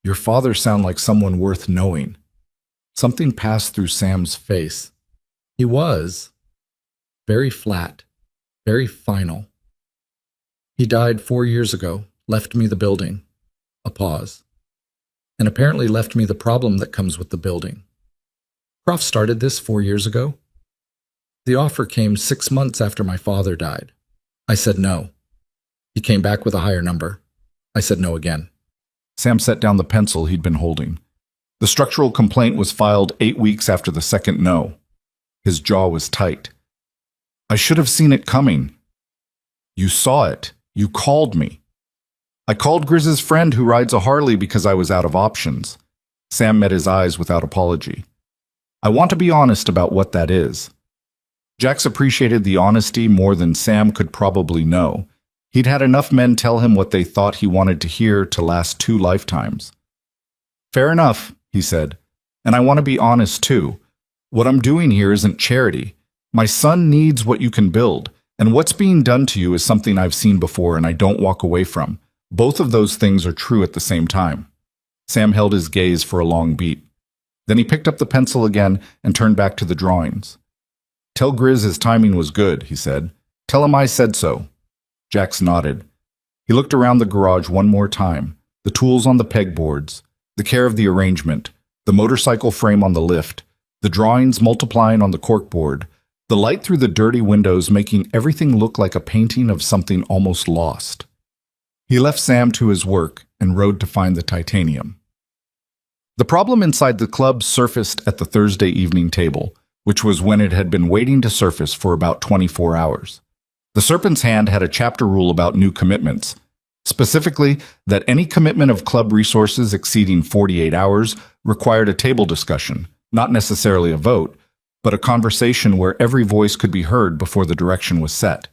Your father sounded like someone worth knowing. Something passed through Sam's face. He was very flat, very final. He died 4 years ago, left me the building. A pause. And apparently left me the problem that comes with the building. Croft started this 4 years ago. The offer came 6 months after my father died. I said no. He came back with a higher number. I said no again. Sam set down the pencil he'd been holding. The structural complaint was filed 8 weeks after the second no. His jaw was tight. I should have seen it coming. You saw it. You called me. I called Grizz's friend who rides a Harley because I was out of options. Sam met his eyes without apology. I want to be honest about what that is. Jax appreciated the honesty more than Sam could probably know. He'd had enough men tell him what they thought he wanted to hear to last 2 lifetimes. Fair enough, he said. And I want to be honest too. What I'm doing here isn't charity. My son needs what you can build, and what's being done to you is something I've seen before and I don't walk away from. Both of those things are true at the same time. Sam held his gaze for a long beat. Then he picked up the pencil again and turned back to the drawings. Tell Grizz his timing was good, he said. Tell him I said so. Jax nodded. He looked around the garage one more time, the tools on the pegboards, the care of the arrangement, the motorcycle frame on the lift, the drawings multiplying on the corkboard, the light through the dirty windows making everything look like a painting of something almost lost. He left Sam to his work and rode to find the titanium. The problem inside the club surfaced at the Thursday evening table, which was when it had been waiting to surface for about 24 hours. The Serpent's Hand had a chapter rule about new commitments, specifically that any commitment of club resources exceeding 48 hours required a table discussion, not necessarily a vote, but a conversation where every voice could be heard before the direction was set.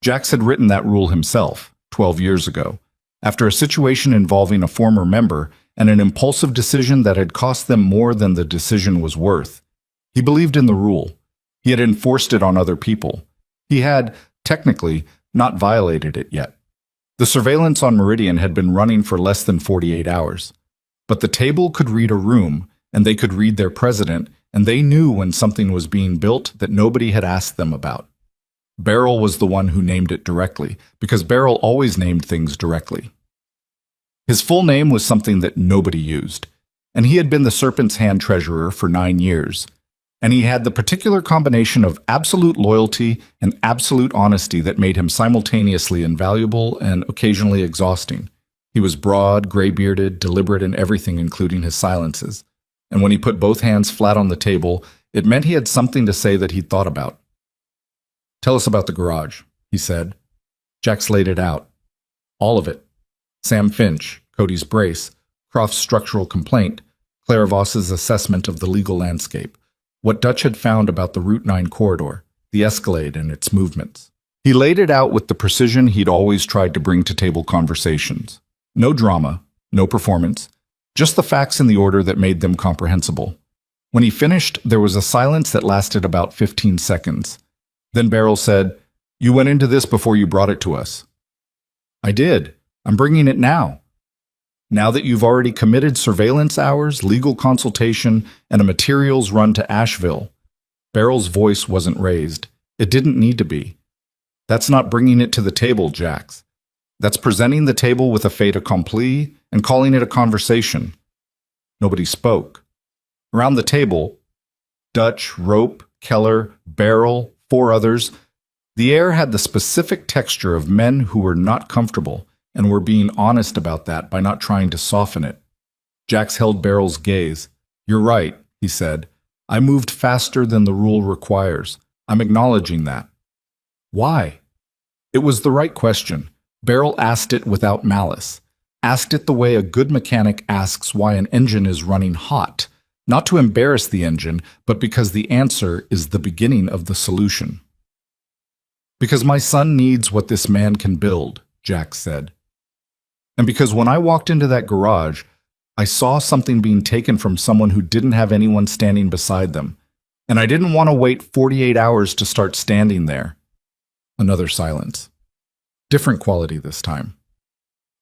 Jax had written that rule himself, 12 years ago, after a situation involving a former member and an impulsive decision that had cost them more than the decision was worth. He believed in the rule. He had enforced it on other people. He had, technically, not violated it yet. The surveillance on Meridian had been running for less than 48 hours. But the table could read a room, and they could read their president, and they knew when something was being built that nobody had asked them about. Beryl was the one who named it directly, because Beryl always named things directly. His full name was something that nobody used, and he had been the Serpent's Hand treasurer for 9 years. And he had the particular combination of absolute loyalty and absolute honesty that made him simultaneously invaluable and occasionally exhausting. He was broad, gray-bearded, deliberate in everything, including his silences. And when he put both hands flat on the table, it meant he had something to say that he'd thought about. Tell us about the garage, he said. Jax laid it out. All of it. Sam Finch, Cody's brace, Croft's structural complaint, Claire Voss's assessment of the legal landscape, what Dutch had found about the Route 9 corridor, the Escalade and its movements. He laid it out with the precision he'd always tried to bring to table conversations. No drama, no performance, just the facts in the order that made them comprehensible. When he finished, there was a silence that lasted about 15 seconds. Then Beryl said, "You went into this before you brought it to us." "I did. I'm bringing it now. Now that you've already committed surveillance hours, legal consultation, and a materials run to Asheville." Beryl's voice wasn't raised. It didn't need to be. "That's not bringing it to the table, Jax. That's presenting the table with a fait accompli and calling it a conversation." Nobody spoke. Around the table, Dutch, Rope, Keller, Beryl, 4 others, the air had the specific texture of men who were not comfortable and were being honest about that by not trying to soften it. Jax held Beryl's gaze. "You're right," he said. "I moved faster than the rule requires. I'm acknowledging that." "Why?" It was the right question. Beryl asked it without malice. Asked it the way a good mechanic asks why an engine is running hot. Not to embarrass the engine, but because the answer is the beginning of the solution. "Because my son needs what this man can build," Jax said. "And because when I walked into that garage, I saw something being taken from someone who didn't have anyone standing beside them. And I didn't want to wait 48 hours to start standing there." Another silence. Different quality this time.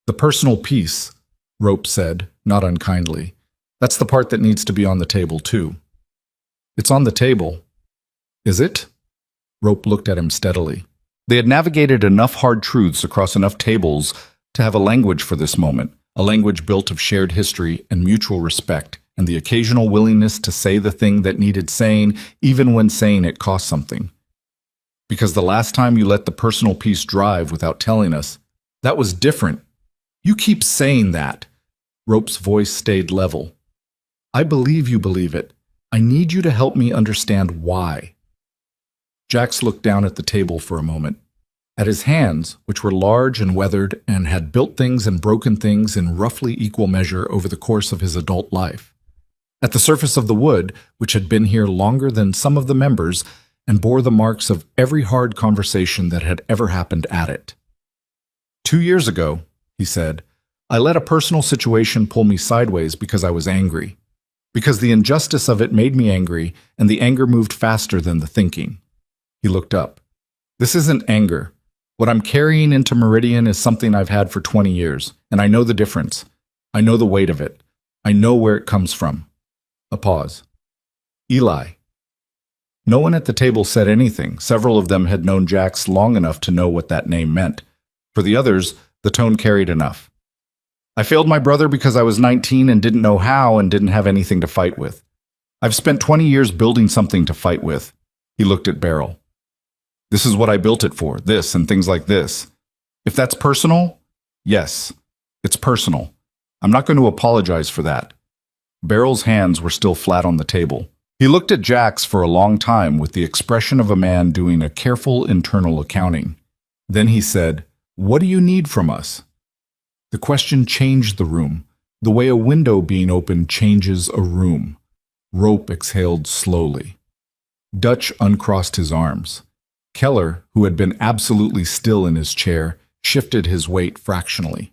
"The personal piece," Rope said, not unkindly. "That's the part that needs to be on the table, too." "It's on the table." "Is it?" Rope looked at him steadily. They had navigated enough hard truths across enough tables to have a language for this moment, a language built of shared history and mutual respect, and the occasional willingness to say the thing that needed saying, even when saying it cost something. "Because the last time you let the personal piece drive without telling us, that was different. You keep saying that." Rope's voice stayed level. "I believe you believe it. I need you to help me understand why." Jax looked down at the table for a moment. At his hands, which were large and weathered and had built things and broken things in roughly equal measure over the course of his adult life. At the surface of the wood, which had been here longer than some of the members and bore the marks of every hard conversation that had ever happened at it. "2 years ago," he said, "I let a personal situation pull me sideways because I was angry. Because the injustice of it made me angry, and the anger moved faster than the thinking. He looked up. This isn't anger. What I'm carrying into Meridian is something I've had for 20 years, and I know the difference. I know the weight of it. I know where it comes from. A pause. Eli. No one at the table said anything. Several of them had known Jax long enough to know what that name meant. For the others, the tone carried enough. I failed my brother because I was 19 and didn't know how and didn't have anything to fight with. I've spent 20 years building something to fight with. He looked at Beryl. This is what I built it for, this and things like this. If that's personal, yes, it's personal. I'm not going to apologize for that. Beryl's hands were still flat on the table. He looked at Jax for a long time with the expression of a man doing a careful internal accounting. Then he said, "What do you need from us?" The question changed the room, the way a window being opened changes a room. Rope exhaled slowly. Dutch uncrossed his arms. Keller, who had been absolutely still in his chair, shifted his weight fractionally.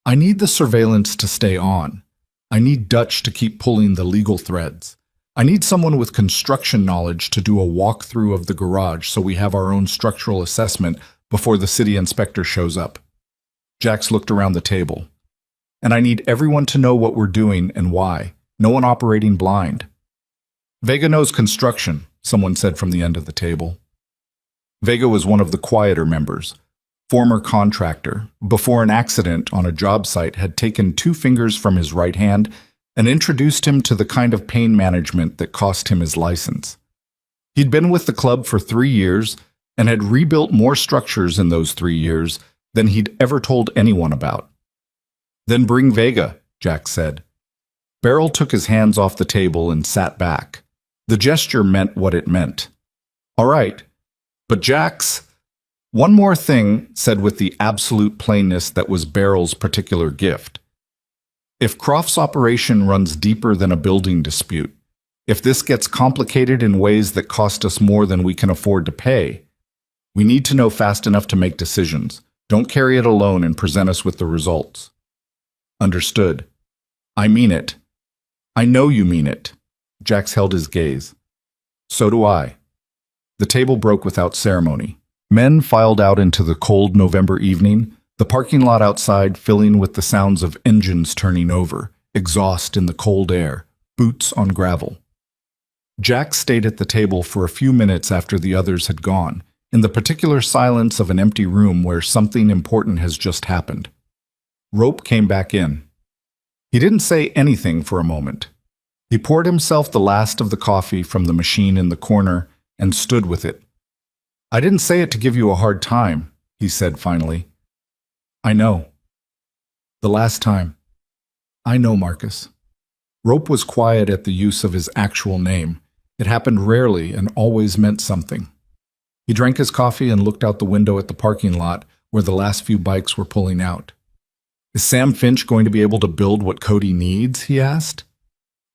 I need the surveillance to stay on. I need Dutch to keep pulling the legal threads. I need someone with construction knowledge to do a walkthrough of the garage so we have our own structural assessment before the city inspector shows up. Jax looked around the table. And I need everyone to know what we're doing and why. No one operating blind. Vega knows construction, someone said from the end of the table. Vega was one of the quieter members. Former contractor, before an accident on a job site, had taken 2 fingers from his right hand and introduced him to the kind of pain management that cost him his license. He'd been with the club for 3 years and had rebuilt more structures in those 3 years than he'd ever told anyone about. Then bring Vega, Jax said. Beryl took his hands off the table and sat back. The gesture meant what it meant. All right, but Jax... One more thing, said with the absolute plainness that was Beryl's particular gift. If Croft's operation runs deeper than a building dispute, if this gets complicated in ways that cost us more than we can afford to pay, we need to know fast enough to make decisions. Don't carry it alone and present us with the results. Understood. I mean it. I know you mean it. Jax held his gaze. So do I. The table broke without ceremony. Men filed out into the cold November evening, the parking lot outside filling with the sounds of engines turning over, exhaust in the cold air, boots on gravel. Jax stayed at the table for a few minutes after the others had gone, in the particular silence of an empty room where something important has just happened. Rope came back in. He didn't say anything for a moment. He poured himself the last of the coffee from the machine in the corner and stood with it. I didn't say it to give you a hard time, he said finally. I know. The last time. I know, Marcus. Rope was quiet at the use of his actual name. It happened rarely and always meant something. He drank his coffee and looked out the window at the parking lot where the last few bikes were pulling out. Is Sam Finch going to be able to build what Cody needs, he asked.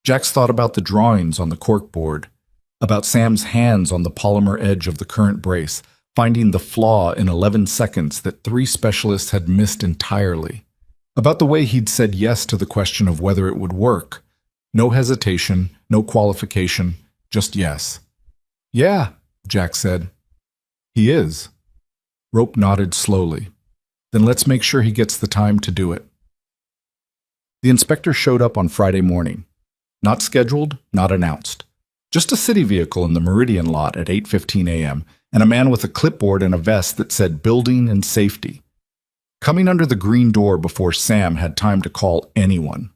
Jax thought about the drawings on the corkboard, about Sam's hands on the polymer edge of the current brace, finding the flaw in 11 seconds that 3 specialists had missed entirely, about the way he'd said yes to the question of whether it would work. No hesitation, no qualification, just yes. Yeah, Jax said. He is. Rope nodded slowly. Then let's make sure he gets the time to do it. The inspector showed up on Friday morning. Not scheduled, not announced. Just a city vehicle in the Meridian lot at 8:15 a.m., and a man with a clipboard and a vest that said building and safety. Coming under the green door before Sam had time to call anyone.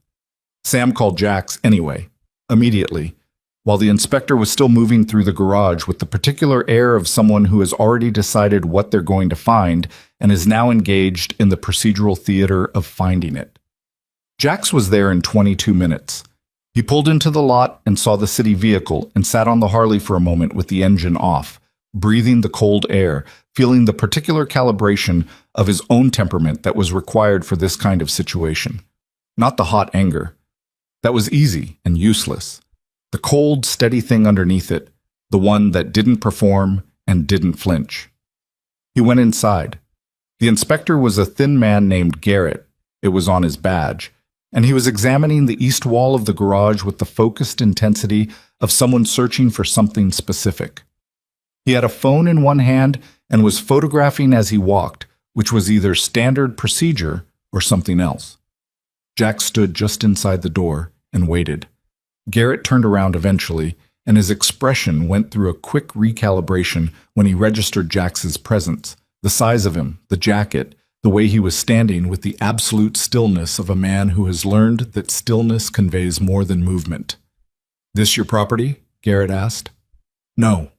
Sam called Jax anyway, immediately, while the inspector was still moving through the garage with the particular air of someone who has already decided what they're going to find and is now engaged in the procedural theater of finding it. Jax was there in 22 minutes. He pulled into the lot and saw the city vehicle and sat on the Harley for a moment with the engine off, breathing the cold air, feeling the particular calibration of his own temperament that was required for this kind of situation. Not the hot anger. That was easy and useless. The cold, steady thing underneath it, the one that didn't perform and didn't flinch. He went inside. The inspector was a thin man named Garrett. It was on his badge. And he was examining the east wall of the garage with the focused intensity of someone searching for something specific. He had a phone in one hand and was photographing as he walked, which was either standard procedure or something else. Jack stood just inside the door and waited. Garrett turned around eventually, and his expression went through a quick recalibration when he registered Jax's presence, the size of him, the jacket, the way he was standing with the absolute stillness of a man who has learned that stillness conveys more than movement. "This your property?" Garrett asked. "No."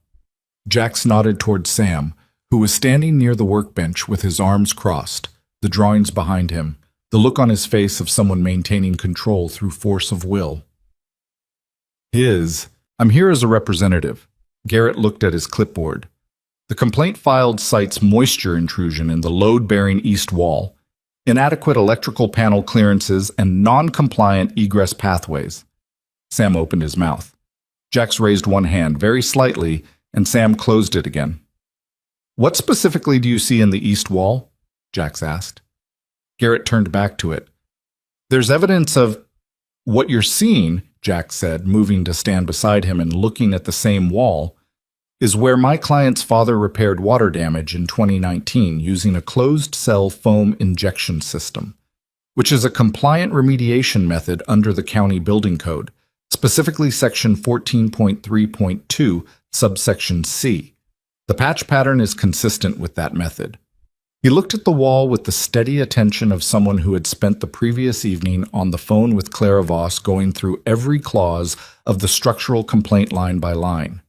Jax nodded toward Sam, who was standing near the workbench with his arms crossed, the drawings behind him, the look on his face of someone maintaining control through force of will. "I'm here as a representative." Garrett looked at his clipboard. The complaint filed cites moisture intrusion in the load-bearing east wall, inadequate electrical panel clearances, and non-compliant egress pathways. Sam opened his mouth. Jax raised one hand very slightly, and Sam closed it again. "What specifically do you see in the east wall?" Jax asked. Garrett turned back to it. "There's evidence of what you're seeing," Jax said, moving to stand beside him and looking at the same wall, "is where my client's father repaired water damage in 2019 using a closed-cell foam injection system, which is a compliant remediation method under the county building code, specifically Section 14.3.2, subsection C. The patch pattern is consistent with that method." He looked at the wall with the steady attention of someone who had spent the previous evening on the phone with Clara Voss going through every clause of the structural complaint line by line.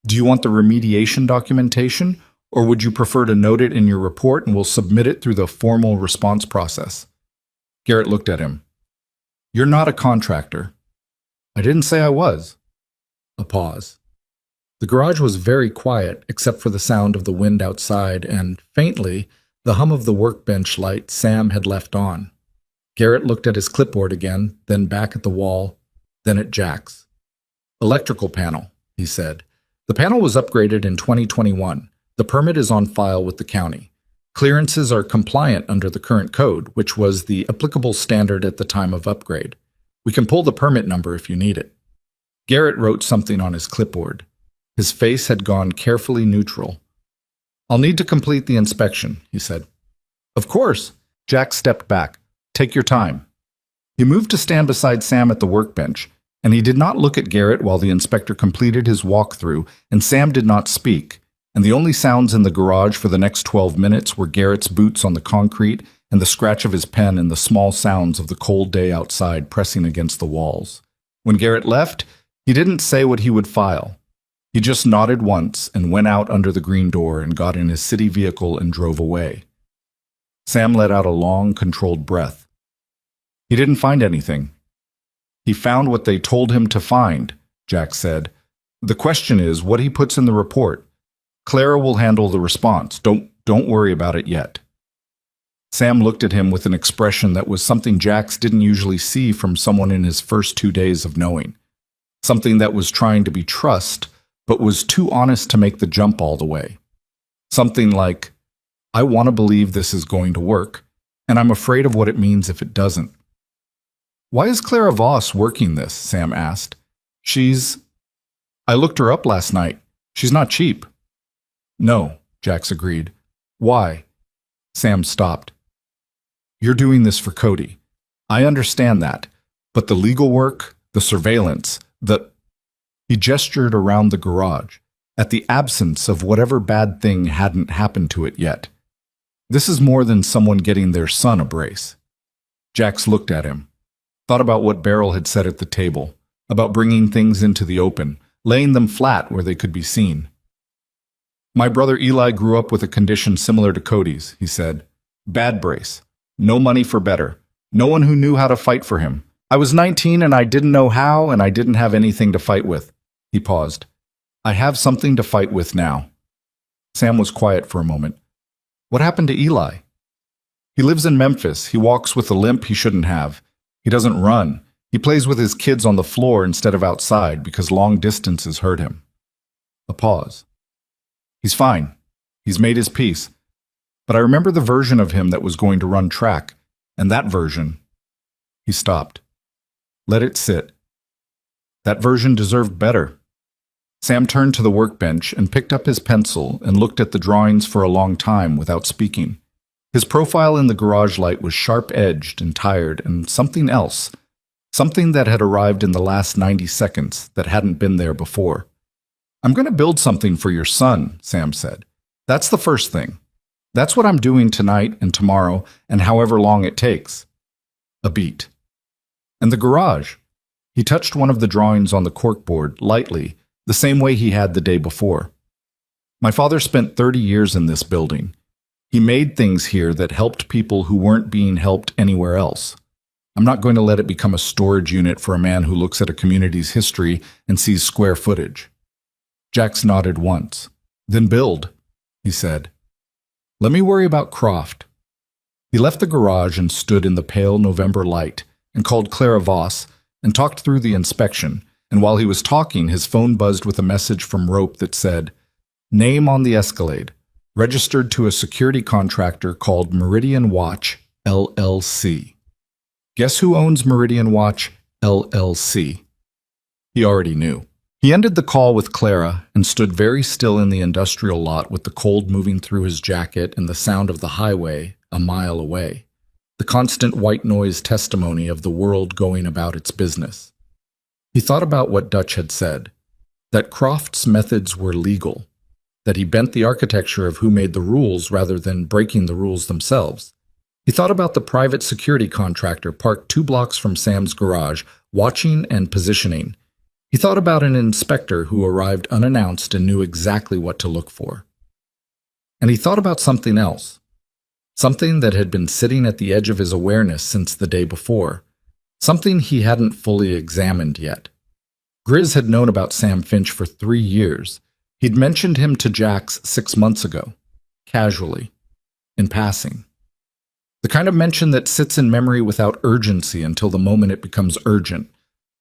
"Do you want the remediation documentation, or would you prefer to note it in your report and we'll submit it through the formal response process?" Garrett looked at him. "You're not a contractor." "I didn't say I was." A pause. The garage was very quiet, except for the sound of the wind outside and, faintly, the hum of the workbench light Sam had left on. Garrett looked at his clipboard again, then back at the wall, then at Jax. "Electrical panel," he said. "The panel was upgraded in 2021. The permit is on file with the county. Clearances are compliant under the current code, which was the applicable standard at the time of upgrade. We can pull the permit number if you need it." Garrett wrote something on his clipboard. His face had gone carefully neutral. "I'll need to complete the inspection," he said. "Of course." Jack stepped back. "Take your time." He moved to stand beside Sam at the workbench, and he did not look at Garrett while the inspector completed his walkthrough, and Sam did not speak, and the only sounds in the garage for the next 12 minutes were Garrett's boots on the concrete and the scratch of his pen and the small sounds of the cold day outside pressing against the walls. When Garrett left, he didn't say what he would file. He just nodded once and went out under the green door and got in his city vehicle and drove away. Sam let out a long, controlled breath. He didn't find anything. "He found what they told him to find," Jack said. "The question is what he puts in the report. Clara will handle the response. Don't worry about it yet." Sam looked at him with an expression that was something Jax didn't usually see from someone in his first 2 days of knowing. Something that was trying to be trust, but was too honest to make the jump all the way. Something like, "I want to believe this is going to work, and I'm afraid of what it means if it doesn't." "Why is Clara Voss working this?" Sam asked. I looked her up last night. She's not cheap." "No," Jax agreed. "Why?" Sam stopped. "You're doing this for Cody. I understand that, but the legal work, the surveillance, He gestured around the garage, at the absence of whatever bad thing hadn't happened to it yet. "This is more than someone getting their son a brace." Jax looked at him, thought about what Beryl had said at the table, about bringing things into the open, laying them flat where they could be seen. "My brother Eli grew up with a condition similar to Cody's," he said. "Bad brace. No money for better. No one who knew how to fight for him. I was 19 and I didn't know how, and I didn't have anything to fight with." He paused. "I have something to fight with now." Sam was quiet for a moment. "What happened to Eli?" "He lives in Memphis. He walks with a limp he shouldn't have. He doesn't run. He plays with his kids on the floor instead of outside because long distances hurt him." A pause. "He's fine. He's made his peace. But I remember the version of him that was going to run track, and that version..." He stopped. "Let it sit. That version deserved better." Sam turned to the workbench and picked up his pencil and looked at the drawings for a long time without speaking. His profile in the garage light was sharp-edged and tired, and something else, something that had arrived in the last 90 seconds that hadn't been there before. "I'm going to build something for your son," Sam said. "That's the first thing. That's what I'm doing tonight and tomorrow and however long it takes." A beat. "And the garage." He touched one of the drawings on the corkboard lightly, the same way he had the day before. "My father spent 30 years in this building. He made things here that helped people who weren't being helped anywhere else. I'm not going to let it become a storage unit for a man who looks at a community's history and sees square footage." Jax nodded once. "Then build," he said. "Let me worry about Croft." He left the garage and stood in the pale November light and called Clara Voss and talked through the inspection, and while he was talking, his phone buzzed with a message from Rope that said, "Name on the Escalade, registered to a security contractor called Meridian Watch, LLC." Guess who owns Meridian Watch, LLC? He already knew. He ended the call with Clara and stood very still in the industrial lot with the cold moving through his jacket and the sound of the highway a mile away, the constant white noise testimony of the world going about its business. He thought about what Dutch had said, that Croft's methods were legal, that he bent the architecture of who made the rules rather than breaking the rules themselves. He thought about the private security contractor parked 2 blocks from Sam's garage, watching and positioning. He thought about an inspector who arrived unannounced and knew exactly what to look for. And he thought about something else, something that had been sitting at the edge of his awareness since the day before, something he hadn't fully examined yet. Grizz had known about Sam Finch for 3 years. He'd mentioned him to Jax 6 months ago, casually, in passing. The kind of mention that sits in memory without urgency until the moment it becomes urgent.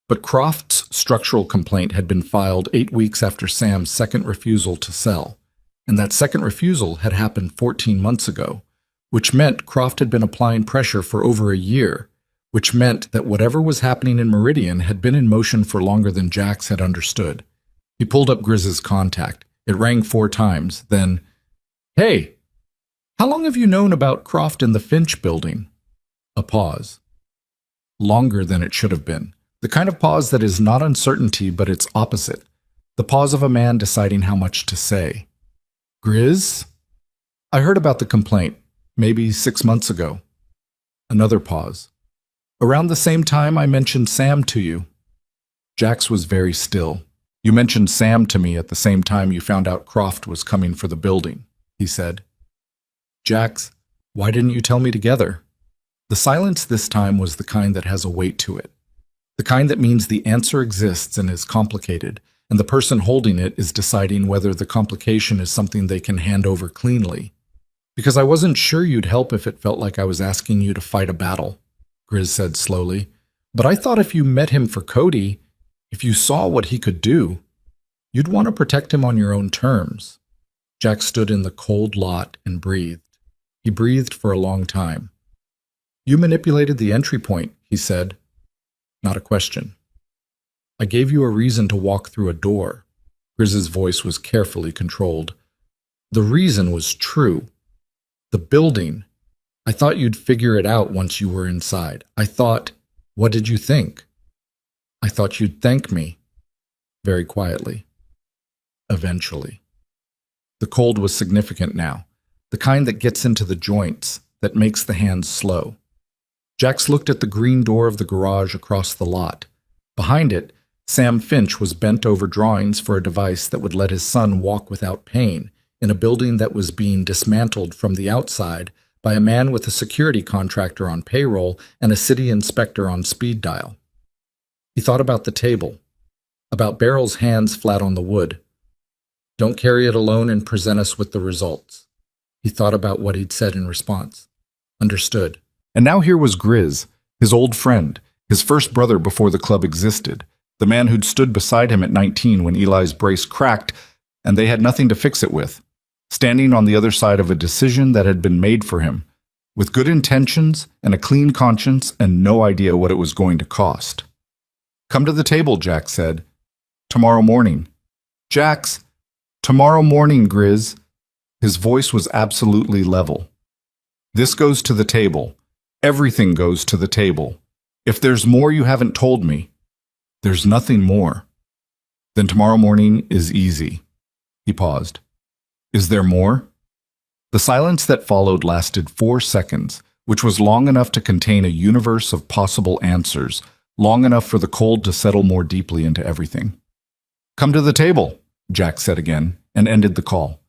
But Croft's structural complaint had been filed 8 weeks after Sam's second refusal to sell, and that second refusal had happened 14 months ago, which meant Croft had been applying pressure for over a year, which meant that whatever was happening in Meridian had been in motion for longer than Jax had understood. He pulled up Grizz's contact. It rang 4 times, then, "Hey, how long have you known about Croft in the Finch building?" A pause. Longer than it should have been. The kind of pause that is not uncertainty, but its opposite. The pause of a man deciding how much to say. "Grizz? I heard about the complaint, maybe 6 months ago." Another pause. "Around the same time I mentioned Sam to you." Jax was very still. "You mentioned Sam to me at the same time you found out Croft was coming for the building," he said. "Jax, why didn't you tell me together?" The silence this time was the kind that has a weight to it. The kind that means the answer exists and is complicated, and the person holding it is deciding whether the complication is something they can hand over cleanly. "Because I wasn't sure you'd help if it felt like I was asking you to fight a battle," Grizz said slowly. "But I thought if you met him for Cody, if you saw what he could do, you'd want to protect him on your own terms." Jack stood in the cold lot and breathed. He breathed for a long time. "You manipulated the entry point," he said. Not a question. "I gave you a reason to walk through a door." Grizz's voice was carefully controlled. "The reason was true. The building. I thought you'd figure it out once you were inside. I thought, what did you think? I thought you'd thank me." Very quietly. "Eventually." The cold was significant now, the kind that gets into the joints, that makes the hands slow. Jax looked at the green door of the garage across the lot. Behind it, Sam Finch was bent over drawings for a device that would let his son walk without pain in a building that was being dismantled from the outside by a man with a security contractor on payroll and a city inspector on speed dial. He thought about the table, about Beryl's hands flat on the wood. "Don't carry it alone and present us with the results." He thought about what he'd said in response. Understood. And now here was Grizz, his old friend, his first brother before the club existed, the man who'd stood beside him at 19 when Eli's brace cracked and they had nothing to fix it with, standing on the other side of a decision that had been made for him, with good intentions and a clean conscience and no idea what it was going to cost. "Come to the table," Jack said. "Tomorrow morning." Jax, tomorrow morning, Grizz. His voice was absolutely level. This goes to the table. Everything goes to the table. If there's more you haven't told me, there's nothing more. Then tomorrow morning is easy. He paused. Is there more? The silence that followed lasted 4 seconds, which was long enough to contain a universe of possible answers, long enough for the cold to settle more deeply into everything. Come to the table, Jack said again, and ended the call.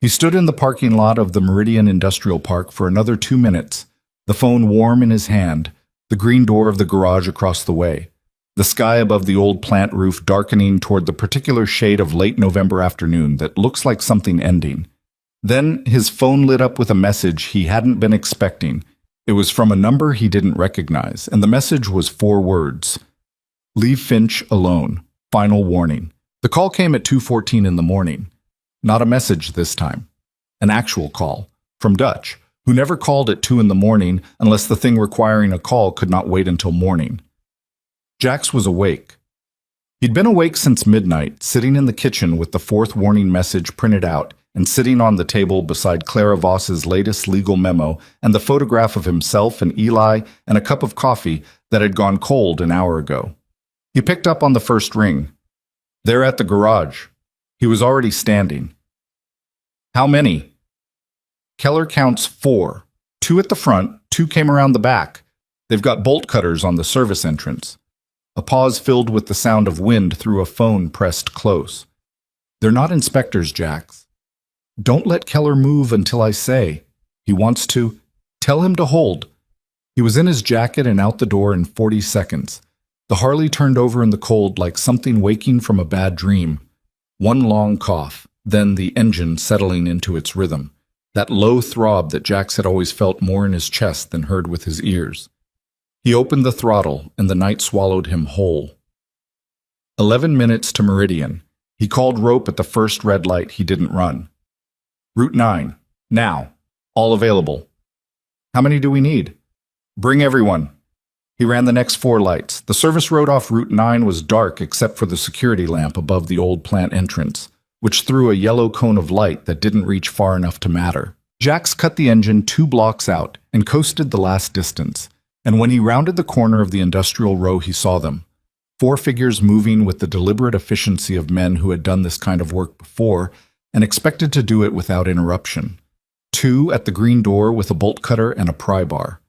He stood in the parking lot of the Meridian Industrial Park for another 2 minutes, the phone warm in his hand, the green door of the garage across the way, the sky above the old plant roof darkening toward the particular shade of late November afternoon that looks like something ending. Then his phone lit up with a message he hadn't been expecting. It was from a number he didn't recognize, and the message was 4 words. Leave Finch alone. Final warning. The call came at 2:14 in the morning. Not a message this time. An actual call. From Dutch, who never called at 2 in the morning unless the thing requiring a call could not wait until morning. Jax was awake. He'd been awake since midnight, sitting in the kitchen with the 4th warning message printed out and sitting on the table beside Clara Voss's latest legal memo and the photograph of himself and Eli and a cup of coffee that had gone cold an hour ago. He picked up on the first ring. They're at the garage. He was already standing. How many? Keller counts 4. 2 at the front, 2 came around the back. They've got bolt cutters on the service entrance. A pause filled with the sound of wind through a phone pressed close. They're not inspectors, Jax. Don't let Keller move until I say. He wants to. Tell him to hold. He was in his jacket and out the door in 40 seconds. The Harley turned over in the cold like something waking from a bad dream. One long cough, then the engine settling into its rhythm. That low throb that Jax had always felt more in his chest than heard with his ears. He opened the throttle, and the night swallowed him whole. 11 minutes to Meridian. He called rope at the first red light he didn't run. Route 9. Now. All available. How many do we need? Bring everyone. He ran the next 4 lights. The service road off Route 9 was dark except for the security lamp above the old plant entrance, which threw a yellow cone of light that didn't reach far enough to matter. Jax cut the engine 2 blocks out and coasted the last distance, and when he rounded the corner of the industrial row he saw them. 4 figures moving with the deliberate efficiency of men who had done this kind of work before and expected to do it without interruption. 2 at the green door with a bolt cutter and a pry bar.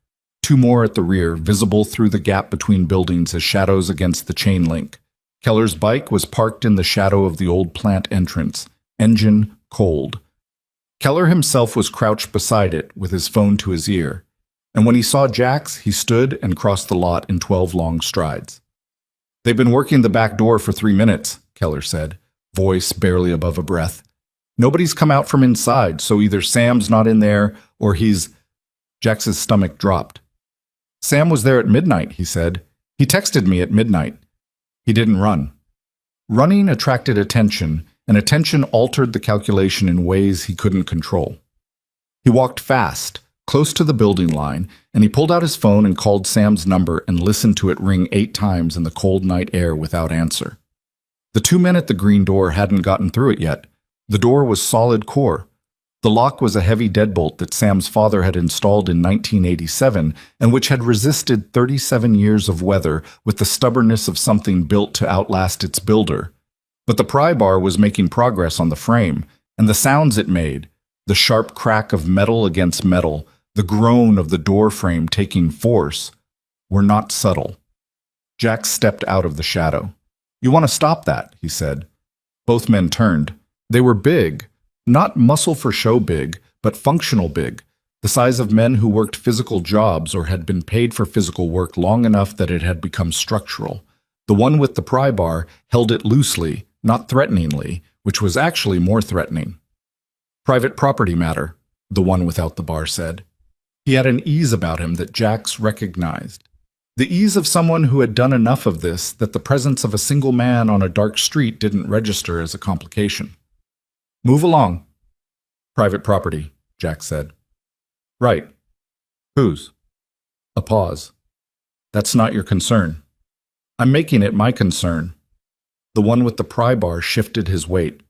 2 more at the rear, visible through the gap between buildings as shadows against the chain link. Keller's bike was parked in the shadow of the old plant entrance, engine cold. Keller himself was crouched beside it with his phone to his ear, and when he saw Jax, he stood and crossed the lot in 12 long strides. They've been working the back door for 3 minutes, Keller said, voice barely above a breath. Nobody's come out from inside, so either Sam's not in there or he's... Jax's stomach dropped. Sam was there at midnight, he said. He texted me at midnight. He didn't run. Running attracted attention, and attention altered the calculation in ways he couldn't control. He walked fast, close to the building line, and he pulled out his phone and called Sam's number and listened to it ring 8 times in the cold night air without answer. The 2 men at the green door hadn't gotten through it yet. The door was solid core. The lock was a heavy deadbolt that Sam's father had installed in 1987 and which had resisted 37 years of weather with the stubbornness of something built to outlast its builder. But the pry bar was making progress on the frame, and the sounds it made, the sharp crack of metal against metal, the groan of the door frame taking force, were not subtle. Jax stepped out of the shadow. You want to stop that, he said. Both men turned. They were big. Not muscle for show big, but functional big, the size of men who worked physical jobs or had been paid for physical work long enough that it had become structural. The one with the pry bar held it loosely, not threateningly, which was actually more threatening. Private property matter, the one without the bar said. He had an ease about him that Jax recognized. The ease of someone who had done enough of this that the presence of a single man on a dark street didn't register as a complication. Move along. Private property, Jack said. Right. Whose? A pause. That's not your concern. I'm making it my concern. The one with the pry bar shifted his weight.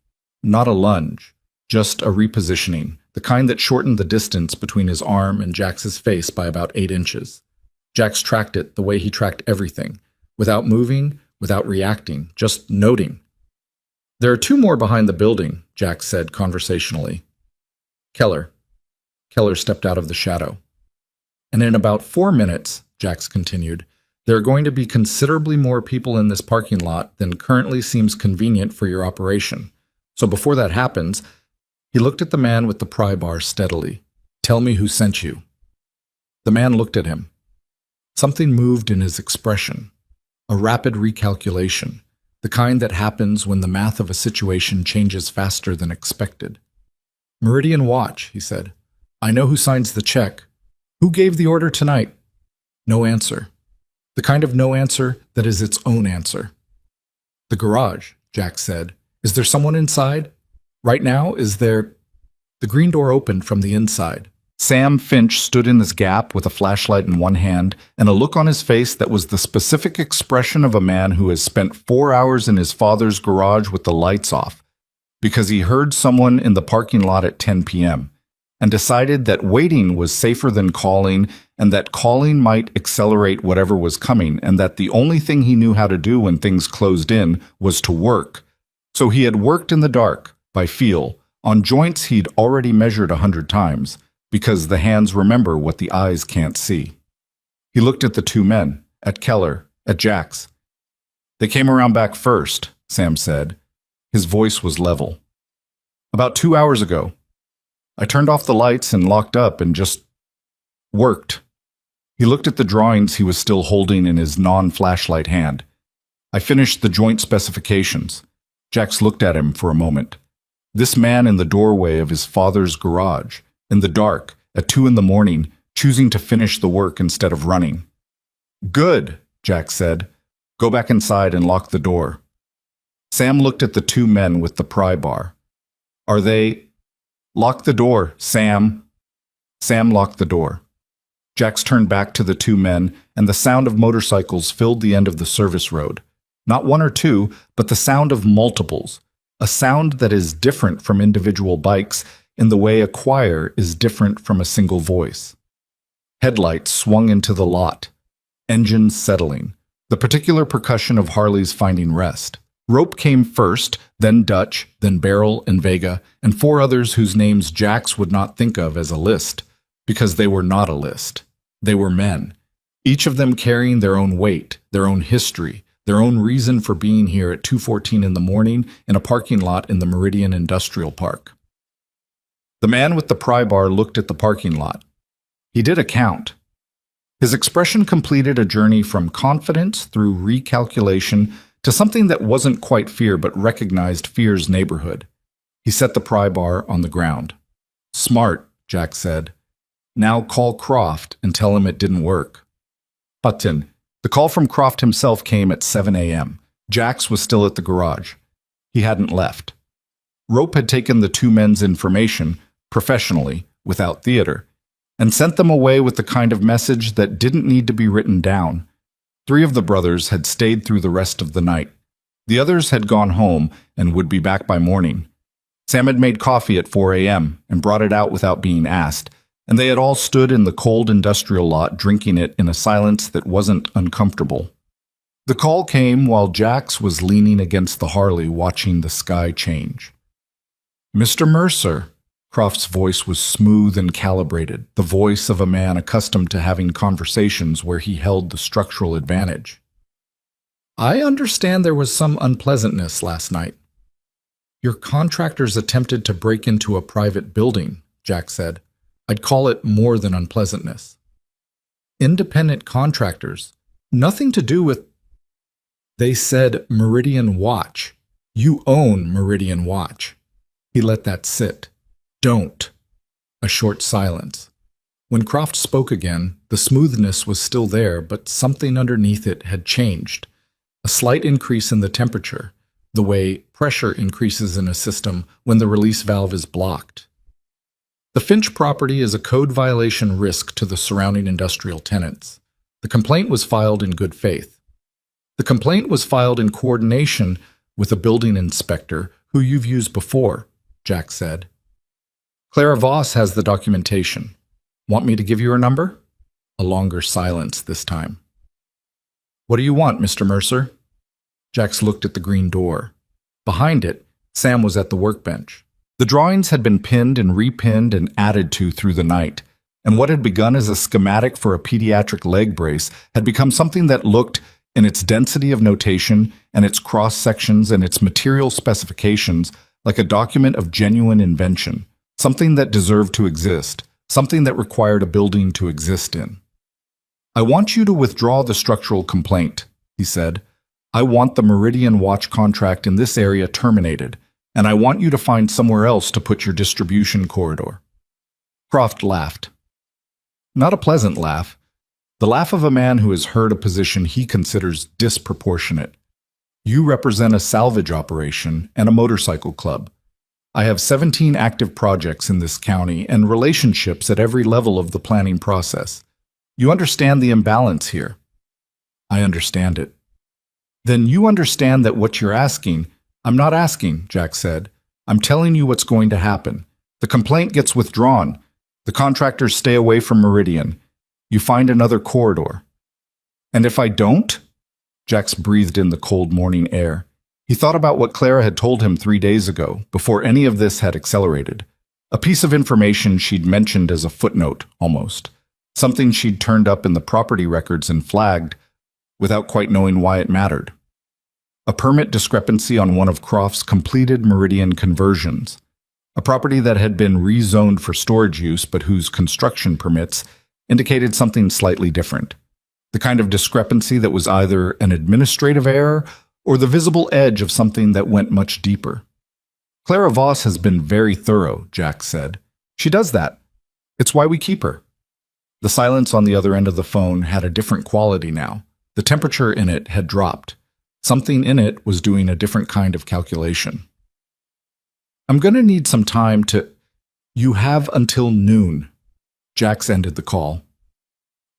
Not a lunge, just a repositioning, the kind that shortened the distance between his arm and Jax's face by about 8 inches. Jax tracked it the way he tracked everything, without moving, without reacting, just noting. "There are 2 more behind the building," Jax said conversationally. "Keller." Keller stepped out of the shadow. "And in about 4 minutes," Jax continued, "there are going to be considerably more people in this parking lot than currently seems convenient for your operation. So before that happens," he looked at the man with the pry bar steadily. "Tell me who sent you." The man looked at him. Something moved in his expression. A rapid recalculation, the kind that happens when the math of a situation changes faster than expected. "Meridian Watch," he said. "I know who signs the check. Who gave the order tonight?" No answer. The kind of no answer that is its own answer. "The garage," Jack said. "Is there someone inside? Right now, is there—" The green door opened from the inside. Sam Finch stood in this gap with a flashlight in one hand and a look on his face that was the specific expression of a man who has spent 4 hours in his father's garage with the lights off because he heard someone in the parking lot at 10 p.m. and decided that waiting was safer than calling and that calling might accelerate whatever was coming and that the only thing he knew how to do when things closed in was to work. So he had worked in the dark, by feel, on joints he'd already measured 100 times, because the hands remember what the eyes can't see. He looked at the 2 men, at Keller, at Jax. "They came around back first," Sam said. His voice was level. "About 2 hours ago. I turned off the lights and locked up and just worked." He looked at the drawings he was still holding in his non-flashlight hand. "I finished the joint specifications." Jax looked at him for a moment. This man in the doorway of his father's garage, in the dark, at 2 in the morning, choosing to finish the work instead of running. "Good," Jack said. "Go back inside and lock the door." Sam looked at the 2 men with the pry bar. "Are they—" "Lock the door, Sam." Sam locked the door. Jax turned back to the 2 men, and the sound of motorcycles filled the end of the service road. Not 1 or 2, but the sound of multiples, a sound that is different from individual bikes in the way a choir is different from a single voice. Headlights swung into the lot, engines settling, the particular percussion of Harley's finding rest. Rope came first, then Dutch, then Beryl and Vega, and 4 others whose names Jax would not think of as a list, because they were not a list. They were men, each of them carrying their own weight, their own history, their own reason for being here at 2:14 in the morning in a parking lot in the Meridian Industrial Park. The man with the pry bar looked at the parking lot. He did a count. His expression completed a journey from confidence through recalculation to something that wasn't quite fear but recognized fear's neighborhood. He set the pry bar on the ground. "Smart," Jack said. "Now call Croft and tell him it didn't work." Button. The call from Croft himself came at 7 a.m. Jax was still at the garage. He hadn't left. Rope had taken the 2 men's information, professionally, without theater, and sent them away with the kind of message that didn't need to be written down. 3 of the brothers had stayed through the rest of the night. The others had gone home and would be back by morning. Sam had made coffee at 4 a.m. and brought it out without being asked, and they had all stood in the cold industrial lot drinking it in a silence that wasn't uncomfortable. The call came while Jax was leaning against the Harley watching the sky change. "Mr. Mercer." Croft's voice was smooth and calibrated, the voice of a man accustomed to having conversations where he held the structural advantage. "I understand there was some unpleasantness last night." "Your contractors attempted to break into a private building," Jack said. "I'd call it more than unpleasantness." "Independent contractors. Nothing to do with—" "They said Meridian Watch. You own Meridian Watch." He let that sit. "Don't." A short silence. When Croft spoke again, the smoothness was still there, but something underneath it had changed. A slight increase in the temperature, the way pressure increases in a system when the release valve is blocked. "The Finch property is a code violation risk to the surrounding industrial tenants. The complaint was filed in good faith. The complaint was filed in coordination with a building inspector who you've used before, Jack said. Clara Voss has the documentation. Want me to give you her number? A longer silence this time. What do you want, Mr. Mercer? Jax looked at the green door. Behind it, Sam was at the workbench. The drawings had been pinned and repinned and added to through the night, and what had begun as a schematic for a pediatric leg brace had become something that looked, in its density of notation and its cross-sections and its material specifications, like a document of genuine invention, something that deserved to exist, something that required a building to exist in. I want you to withdraw the structural complaint, he said. I want the Meridian Watch contract in this area terminated, and I want you to find somewhere else to put your distribution corridor. Croft laughed. Not a pleasant laugh. The laugh of a man who has heard a position he considers disproportionate. You represent a salvage operation and a motorcycle club. I have 17 active projects in this county and relationships at every level of the planning process. You understand the imbalance here. I understand it. Then you understand that what you're asking, I'm not asking, Jack said. I'm telling you what's going to happen. The complaint gets withdrawn. The contractors stay away from Meridian. You find another corridor. And if I don't? Jax breathed in the cold morning air. He thought about what Clara had told him 3 days ago, before any of this had accelerated. A piece of information she'd mentioned as a footnote, almost. Something she'd turned up in the property records and flagged, without quite knowing why it mattered. A permit discrepancy on one of Croft's completed Meridian conversions. A property that had been rezoned for storage use but whose construction permits indicated something slightly different. The kind of discrepancy that was either an administrative error or the visible edge of something that went much deeper. Clara Voss has been very thorough, Jack said. She does that. It's why we keep her. The silence on the other end of the phone had a different quality now. The temperature in it had dropped. Something in it was doing a different kind of calculation. I'm going to need some time to... You have until noon. Jax ended the call.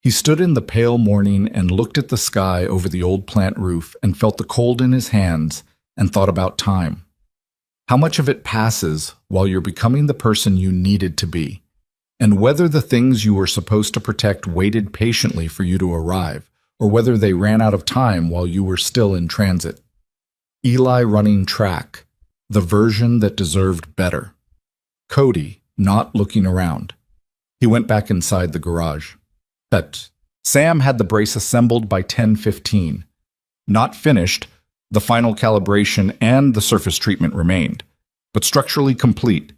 He stood in the pale morning and looked at the sky over the old plant roof and felt the cold in his hands and thought about time. How much of it passes while you're becoming the person you needed to be, and whether the things you were supposed to protect waited patiently for you to arrive, or whether they ran out of time while you were still in transit. Eli running track, the version that deserved better. Cody not looking around. He went back inside the garage. But Sam had the brace assembled by 10:15. Not finished, the final calibration and the surface treatment remained, but structurally complete.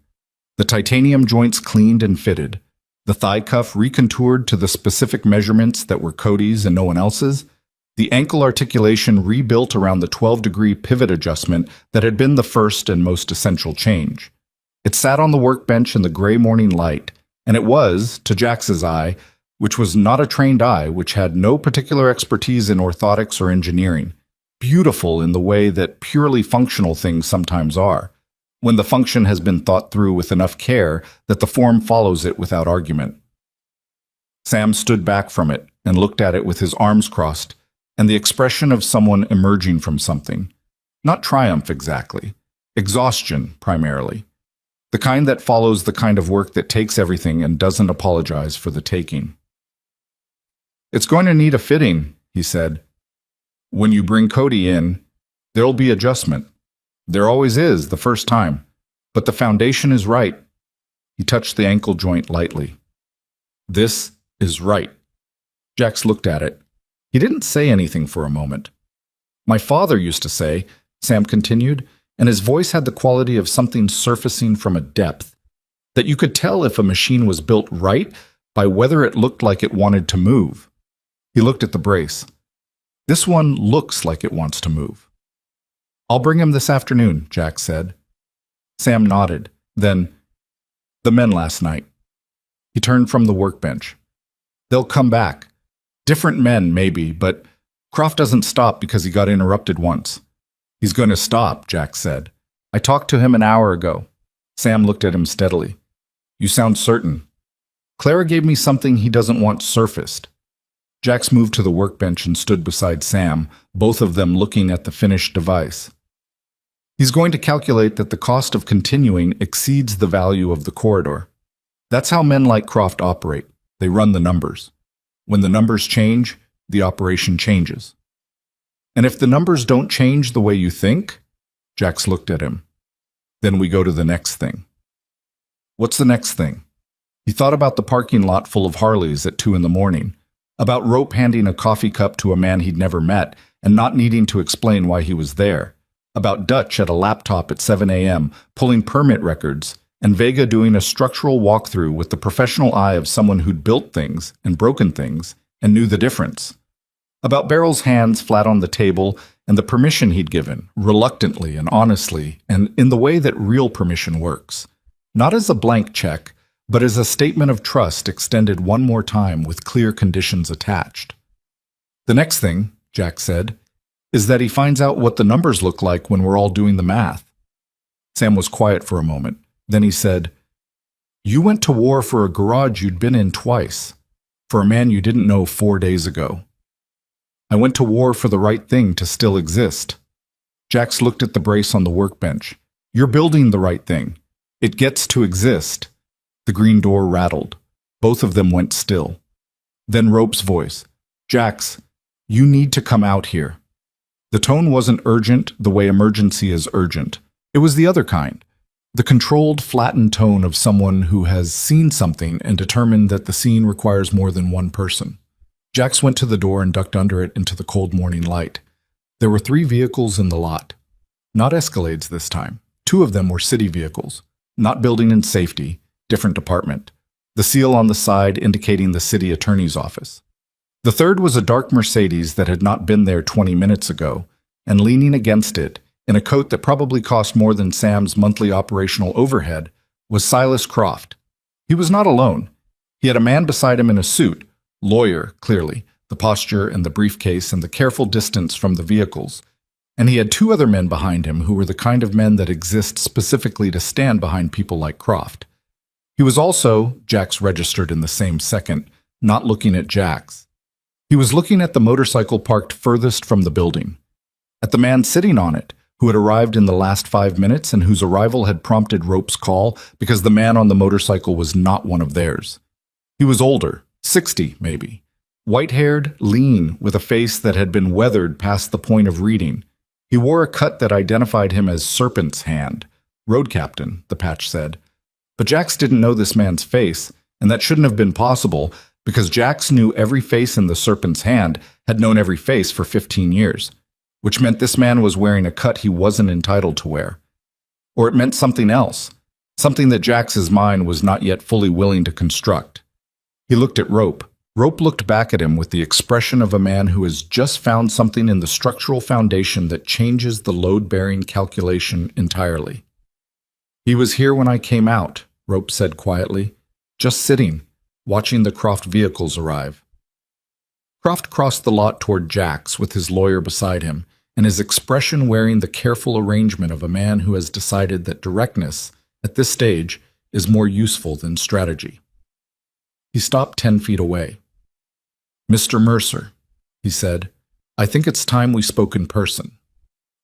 The titanium joints cleaned and fitted, the thigh cuff recontoured to the specific measurements that were Cody's and no one else's, the ankle articulation rebuilt around the 12-degree pivot adjustment that had been the first and most essential change. It sat on the workbench in the gray morning light, and it was, to Jax's eye, which was not a trained eye, which had no particular expertise in orthotics or engineering, beautiful in the way that purely functional things sometimes are, when the function has been thought through with enough care that the form follows it without argument. Sam stood back from it and looked at it with his arms crossed, and the expression of someone emerging from something. Not triumph exactly, exhaustion primarily. The kind that follows the kind of work that takes everything and doesn't apologize for the taking. It's going to need a fitting, he said. When you bring Cody in, there'll be adjustment. There always is the first time, but the foundation is right. He touched the ankle joint lightly. This is right. Jax looked at it. He didn't say anything for a moment. My father used to say, Sam continued, and his voice had the quality of something surfacing from a depth, that you could tell if a machine was built right by whether it looked like it wanted to move. He looked at the brace. This one looks like it wants to move. I'll bring him this afternoon, Jack said. Sam nodded. Then, the men last night. He turned from the workbench. They'll come back. Different men, maybe, but Croft doesn't stop because he got interrupted once. He's going to stop, Jack said. I talked to him an hour ago. Sam looked at him steadily. You sound certain. Clara gave me something he doesn't want surfaced. Jax moved to the workbench and stood beside Sam, both of them looking at the finished device. He's going to calculate that the cost of continuing exceeds the value of the corridor. That's how men like Croft operate. They run the numbers. When the numbers change, the operation changes. And if the numbers don't change the way you think, Jax looked at him. Then we go to the next thing. What's the next thing? He thought about the parking lot full of Harleys at 2 a.m, about Rope handing a coffee cup to a man he'd never met and not needing to explain why he was there, about Dutch at a laptop at 7 a.m. pulling permit records, and Vega doing a structural walkthrough with the professional eye of someone who'd built things and broken things and knew the difference, about Beryl's hands flat on the table and the permission he'd given, reluctantly and honestly, and in the way that real permission works, not as a blank check, but as a statement of trust extended one more time with clear conditions attached. The next thing, Jack said, is that he finds out what the numbers look like when we're all doing the math. Sam was quiet for a moment. Then he said, "You went to war for a garage you'd been in twice, for a man you didn't know 4 days ago. I went to war for the right thing to still exist." Jax looked at the brace on the workbench. "You're building the right thing. It gets to exist." The green door rattled. Both of them went still. Then Rope's voice, "Jax, you need to come out here." The tone wasn't urgent the way emergency is urgent. It was the other kind. The controlled, flattened tone of someone who has seen something and determined that the scene requires more than one person. Jax went to the door and ducked under it into the cold morning light. There were 3 vehicles in the lot. Not Escalades this time. 2 of them were city vehicles. Not building and safety, different department. The seal on the side indicating the city attorney's office. The third was a dark Mercedes that had not been there 20 minutes ago, and leaning against it, in a coat that probably cost more than Sam's monthly operational overhead, was Silas Croft. He was not alone. He had a man beside him in a suit, lawyer, clearly, the posture and the briefcase and the careful distance from the vehicles. And he had 2 other men behind him who were the kind of men that exist specifically to stand behind people like Croft. He was also, Jax registered in the same second, not looking at Jax. He was looking at the motorcycle parked furthest from the building, at the man sitting on it, who had arrived in the last 5 minutes and whose arrival had prompted Rope's call because the man on the motorcycle was not one of theirs. He was older, 60 maybe, white-haired, lean, with a face that had been weathered past the point of reading. He wore a cut that identified him as Serpent's Hand, road captain, the patch said. But Jax didn't know this man's face, and that shouldn't have been possible because Jax knew every face in the Serpent's Hand, had known every face for 15 years. Which meant this man was wearing a cut he wasn't entitled to wear. Or it meant something else, something that Jax's mind was not yet fully willing to construct. He looked at Rope. Rope looked back at him with the expression of a man who has just found something in the structural foundation that changes the load-bearing calculation entirely. "He was here when I came out," Rope said quietly, "just sitting, watching the Croft vehicles arrive." Croft crossed the lot toward Jax with his lawyer beside him, and his expression wearing the careful arrangement of a man who has decided that directness, at this stage, is more useful than strategy. He stopped 10 feet away. "Mr. Mercer," he said, "I think it's time we spoke in person."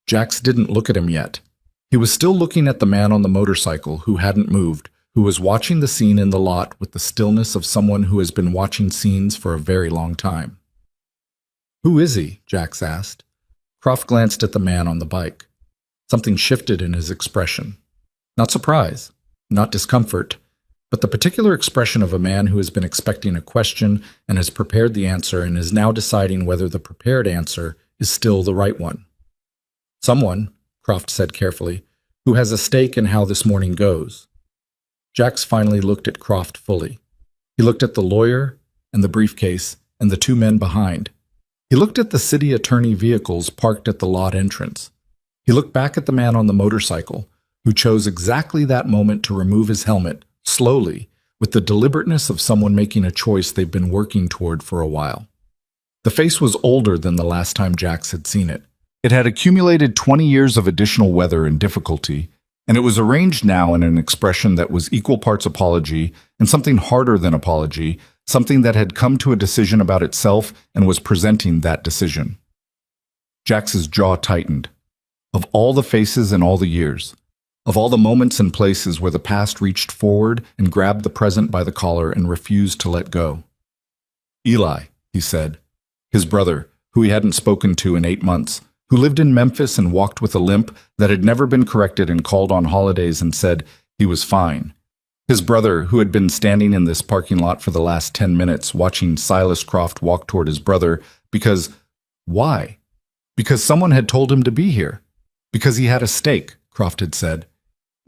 Jax didn't look at him yet. He was still looking at the man on the motorcycle who hadn't moved, who was watching the scene in the lot with the stillness of someone who has been watching scenes for a very long time. "Who is he?" Jax asked. Croft glanced at the man on the bike. Something shifted in his expression. Not surprise, not discomfort, but the particular expression of a man who has been expecting a question and has prepared the answer and is now deciding whether the prepared answer is still the right one. "Someone," Croft said carefully, "who has a stake in how this morning goes." Jax finally looked at Croft fully. He looked at the lawyer and the briefcase and the 2 men behind. He looked at the city attorney vehicles parked at the lot entrance. He looked back at the man on the motorcycle, who chose exactly that moment to remove his helmet, slowly, with the deliberateness of someone making a choice they've been working toward for a while. The face was older than the last time Jax had seen it. It had accumulated 20 years of additional weather and difficulty, and it was arranged now in an expression that was equal parts apology and something harder than apology, something that had come to a decision about itself and was presenting that decision. Jax's jaw tightened. Of all the faces in all the years, of all the moments and places where the past reached forward and grabbed the present by the collar and refused to let go. Eli, he said, his brother, who he hadn't spoken to in 8 months, who lived in Memphis and walked with a limp that had never been corrected and called on holidays and said he was fine. His brother, who had been standing in this parking lot for the last 10 minutes watching Silas Croft walk toward his brother because, why? Because someone had told him to be here. Because he had a stake, Croft had said.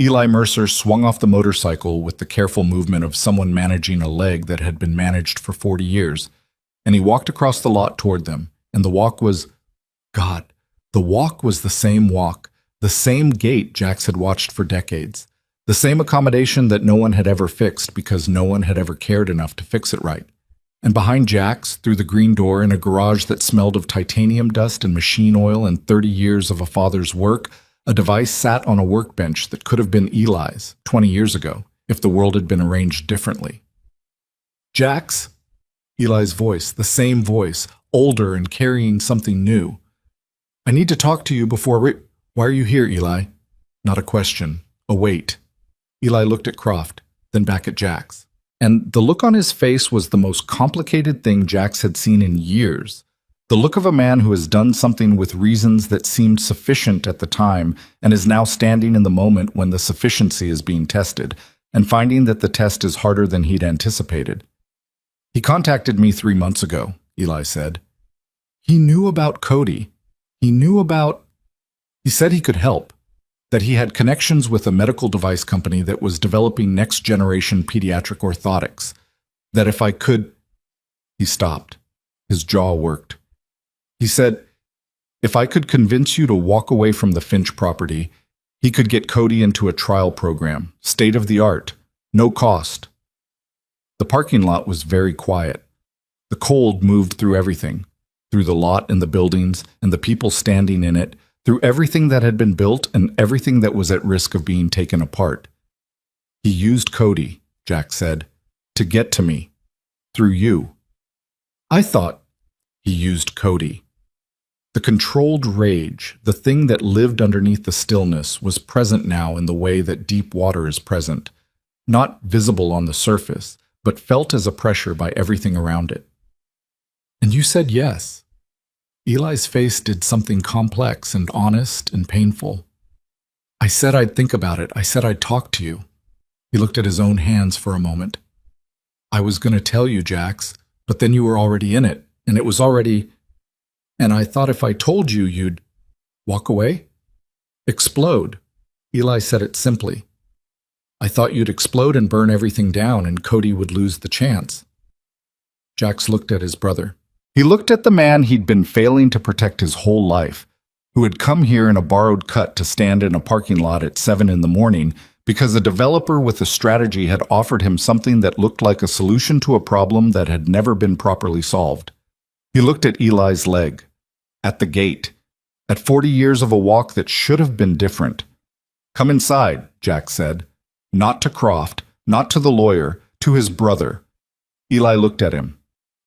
Eli Mercer swung off the motorcycle with the careful movement of someone managing a leg that had been managed for 40 years, and he walked across the lot toward them, and the walk was, God, the walk was the same walk, the same gate Jax had watched for decades, the same accommodation that no one had ever fixed because no one had ever cared enough to fix it right. And behind Jax, through the green door in a garage that smelled of titanium dust and machine oil and 30 years of a father's work, a device sat on a workbench that could have been Eli's 20 years ago if the world had been arranged differently. Jax? Eli's voice, the same voice, older and carrying something new. I need to talk to you before Why are you here, Eli? Not a question, a wait. Eli looked at Croft, then back at Jax. And the look on his face was the most complicated thing Jax had seen in years. The look of a man who has done something with reasons that seemed sufficient at the time and is now standing in the moment when the sufficiency is being tested, and finding that the test is harder than he'd anticipated. He contacted me 3 months ago, Eli said. He knew about Cody. He said he could help, that he had connections with a medical device company that was developing next-generation pediatric orthotics, that if I could... He stopped. His jaw worked. He said, if I could convince you to walk away from the Finch property, he could get Cody into a trial program, state-of-the-art, no cost. The parking lot was very quiet. The cold moved through everything, through the lot and the buildings and the people standing in it, through everything that had been built and everything that was at risk of being taken apart. He used Cody, Jack said, to get to me, through you. I thought he used Cody. The controlled rage, the thing that lived underneath the stillness, was present now in the way that deep water is present, not visible on the surface, but felt as a pressure by everything around it. And you said yes. Eli's face did something complex and honest and painful. I said I'd think about it. I said I'd talk to you. He looked at his own hands for a moment. I was going to tell you, Jax, but then you were already in it, and it was already... And I thought if I told you, you'd... Walk away? Explode. Eli said it simply. I thought you'd explode and burn everything down, and Cody would lose the chance. Jax looked at his brother. He looked at the man he'd been failing to protect his whole life, who had come here in a borrowed cut to stand in a parking lot at 7 in the morning because a developer with a strategy had offered him something that looked like a solution to a problem that had never been properly solved. He looked at Eli's leg, at the gate, at 40 years of a walk that should have been different. Come inside, Jack said. Not to Croft, not to the lawyer, to his brother. Eli looked at him.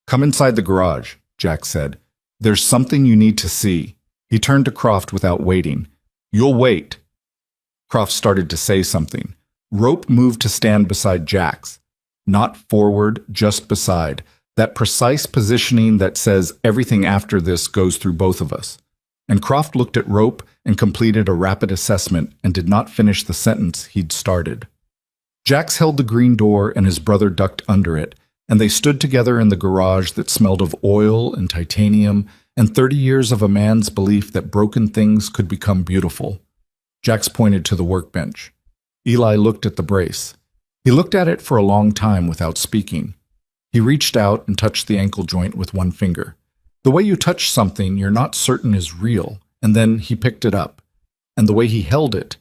Come inside the garage, Jack said. There's something you need to see. He turned to Croft without waiting. You'll wait. Croft started to say something. Rope moved to stand beside Jack's. Not forward, just beside. That precise positioning that says everything after this goes through both of us. And Croft looked at Rope and completed a rapid assessment and did not finish the sentence he'd started. Jax held the green door and his brother ducked under it, and they stood together in the garage that smelled of oil and titanium and 30 years of a man's belief that broken things could become beautiful. Jax pointed to the workbench. Eli looked at the brace. He looked at it for a long time without speaking. He reached out and touched the ankle joint with one finger. The way you touch something you're not certain is real, and then he picked it up. And the way he held it,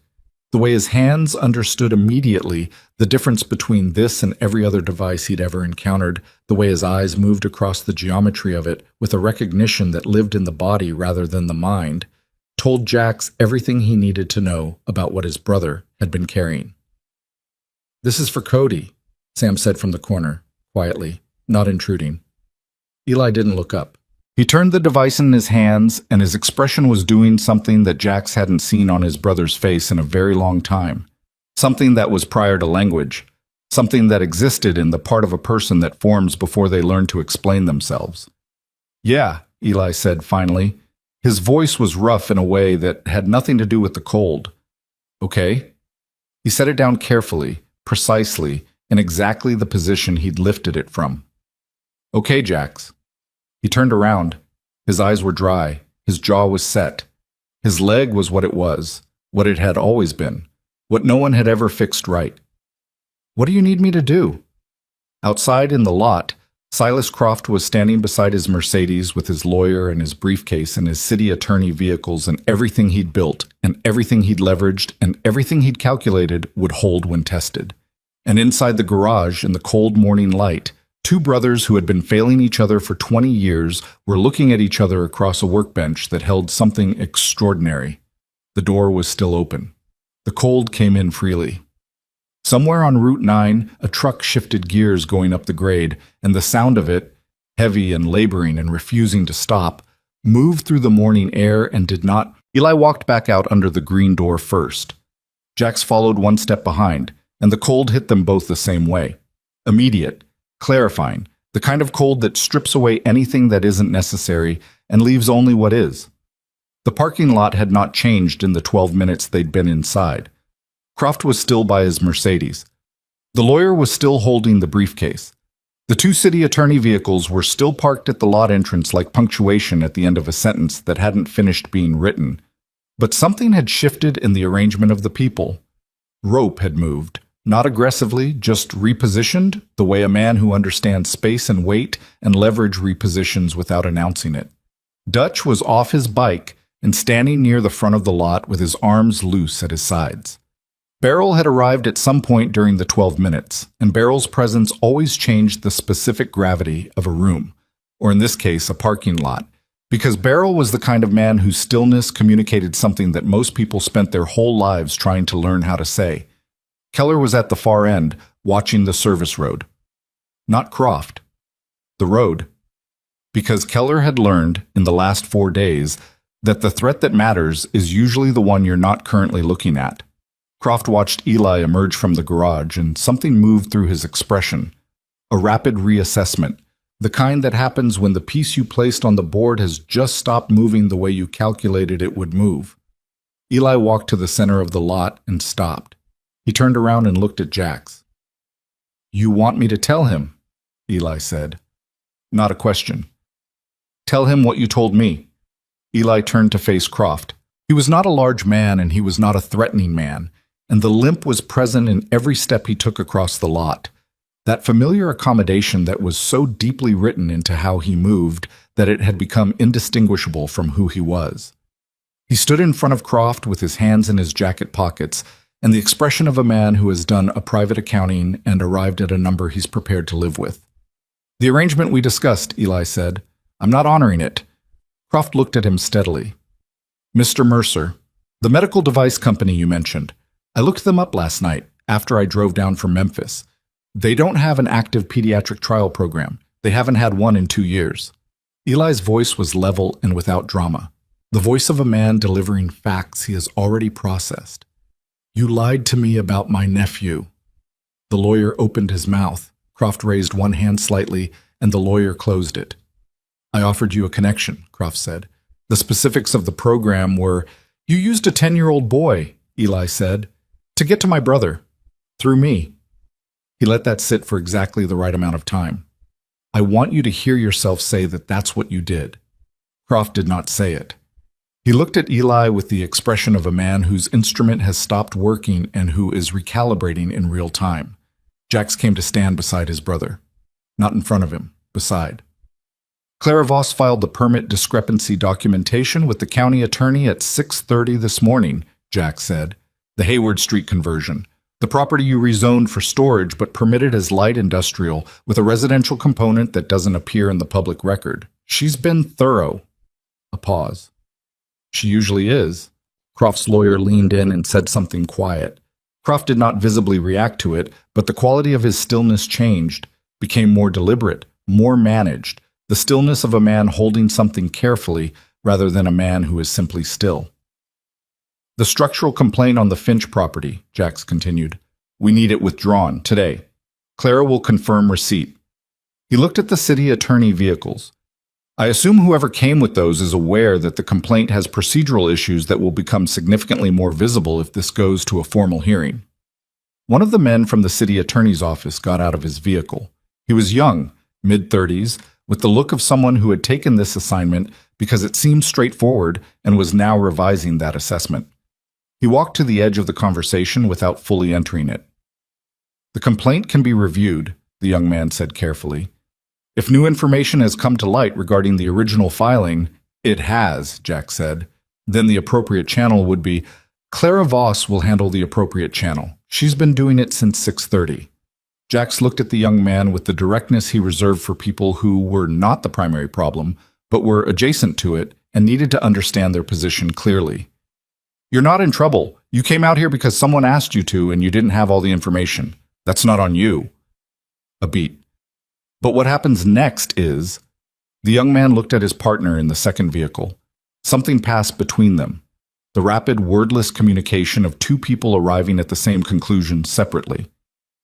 the way his hands understood immediately the difference between this and every other device he'd ever encountered, the way his eyes moved across the geometry of it with a recognition that lived in the body rather than the mind, told Jax everything he needed to know about what his brother had been carrying. This is for Cody, Sam said from the corner, quietly, not intruding. Eli didn't look up. He turned the device in his hands, and his expression was doing something that Jax hadn't seen on his brother's face in a very long time. Something that was prior to language. Something that existed in the part of a person that forms before they learn to explain themselves. "Yeah," Eli said finally. His voice was rough in a way that had nothing to do with the cold. "Okay." He set it down carefully, precisely, in exactly the position he'd lifted it from. "Okay, Jax." He turned around. His eyes were dry. His jaw was set. His leg was what it was, what it had always been, what no one had ever fixed right. "What do you need me to do?" Outside in the lot, Silas Croft was standing beside his Mercedes with his lawyer and his briefcase and his city attorney vehicles, and everything he'd built and everything he'd leveraged and everything he'd calculated would hold when tested. And inside the garage, in the cold morning light, two brothers who had been failing each other for 20 years were looking at each other across a workbench that held something extraordinary. The door was still open. The cold came in freely. Somewhere on Route 9, a truck shifted gears going up the grade, and the sound of it, heavy and laboring and refusing to stop, moved through the morning air and did not. Eli walked back out under the green door first. Jax followed one step behind, and the cold hit them both the same way. Immediate, clarifying, the kind of cold that strips away anything that isn't necessary and leaves only what is. The parking lot had not changed in the 12 minutes they'd been inside. Croft was still by his Mercedes. The lawyer was still holding the briefcase. The two city attorney vehicles were still parked at the lot entrance like punctuation at the end of a sentence that hadn't finished being written. But something had shifted in the arrangement of the people. Rope had moved, not aggressively, just repositioned, the way a man who understands space and weight and leverage repositions without announcing it. Dutch was off his bike and standing near the front of the lot with his arms loose at his sides. Beryl had arrived at some point during the 12 minutes, and Beryl's presence always changed the specific gravity of a room, or in this case, a parking lot, because Beryl was the kind of man whose stillness communicated something that most people spent their whole lives trying to learn how to say. Keller was at the far end, watching the service road. Not Croft. The road. Because Keller had learned, in the last 4 days, that the threat that matters is usually the one you're not currently looking at. Croft watched Eli emerge from the garage, and something moved through his expression. A rapid reassessment, the kind that happens when the piece you placed on the board has just stopped moving the way you calculated it would move. Eli walked to the center of the lot and stopped. He turned around and looked at Jax. "You want me to tell him?" Eli said. Not a question. "Tell him what you told me." Eli turned to face Croft. He was not a large man, and he was not a threatening man, and the limp was present in every step he took across the lot. That familiar accommodation that was so deeply written into how he moved that it had become indistinguishable from who he was. He stood in front of Croft with his hands in his jacket pockets, and the expression of a man who has done a private accounting and arrived at a number he's prepared to live with. "The arrangement we discussed," Eli said. "I'm not honoring it." Croft looked at him steadily. "Mr. Mercer, the medical device company you mentioned, I looked them up last night after I drove down from Memphis. They don't have an active pediatric trial program. They haven't had one in 2 years." Eli's voice was level and without drama, the voice of a man delivering facts he has already processed. "You lied to me about my nephew." The lawyer opened his mouth. Croft raised one hand slightly, and the lawyer closed it. "I offered you a connection," Croft said. "The specifics of the program were, you used a 10-year-old boy," Eli said, "to get to my brother. Through me." He let that sit for exactly the right amount of time. "I want you to hear yourself say that that's what you did." Croft did not say it. He looked at Eli with the expression of a man whose instrument has stopped working and who is recalibrating in real time. Jax came to stand beside his brother. Not in front of him, beside. "Clara Voss filed the permit discrepancy documentation with the county attorney at 6:30 this morning," Jax said. "The Hayward Street conversion. The property you rezoned for storage but permitted as light industrial with a residential component that doesn't appear in the public record. She's been thorough." A pause. "She usually is." Croft's lawyer leaned in and said something quiet. Croft did not visibly react to it, but the quality of his stillness changed, became more deliberate, more managed. the stillness of a man holding something carefully rather than a man who is simply still. The structural complaint on the Finch property, Jax continued. We need it withdrawn, today. Clara will confirm receipt. He looked at the city attorney vehicles. I assume whoever came with those is aware that the complaint has procedural issues that will become significantly more visible if this goes to a formal hearing. One of the men from the city attorney's office got out of his vehicle. He was young, mid-30s, with the look of someone who had taken this assignment because it seemed straightforward and was now revising that assessment. He walked to the edge of the conversation without fully entering it. The complaint can be reviewed, the young man said carefully. If new information has come to light regarding the original filing, it has, Jack said. Then the appropriate channel would be, Clara Voss will handle the appropriate channel. She's been doing it since 6:30. Jax looked at the young man with the directness he reserved for people who were not the primary problem, but were adjacent to it and needed to understand their position clearly. You're not in trouble. You came out here because someone asked you to and you didn't have all the information. That's not on you. A beat. But what happens next is... The young man looked at his partner in the second vehicle. Something passed between them. The rapid, wordless communication of two people arriving at the same conclusion separately.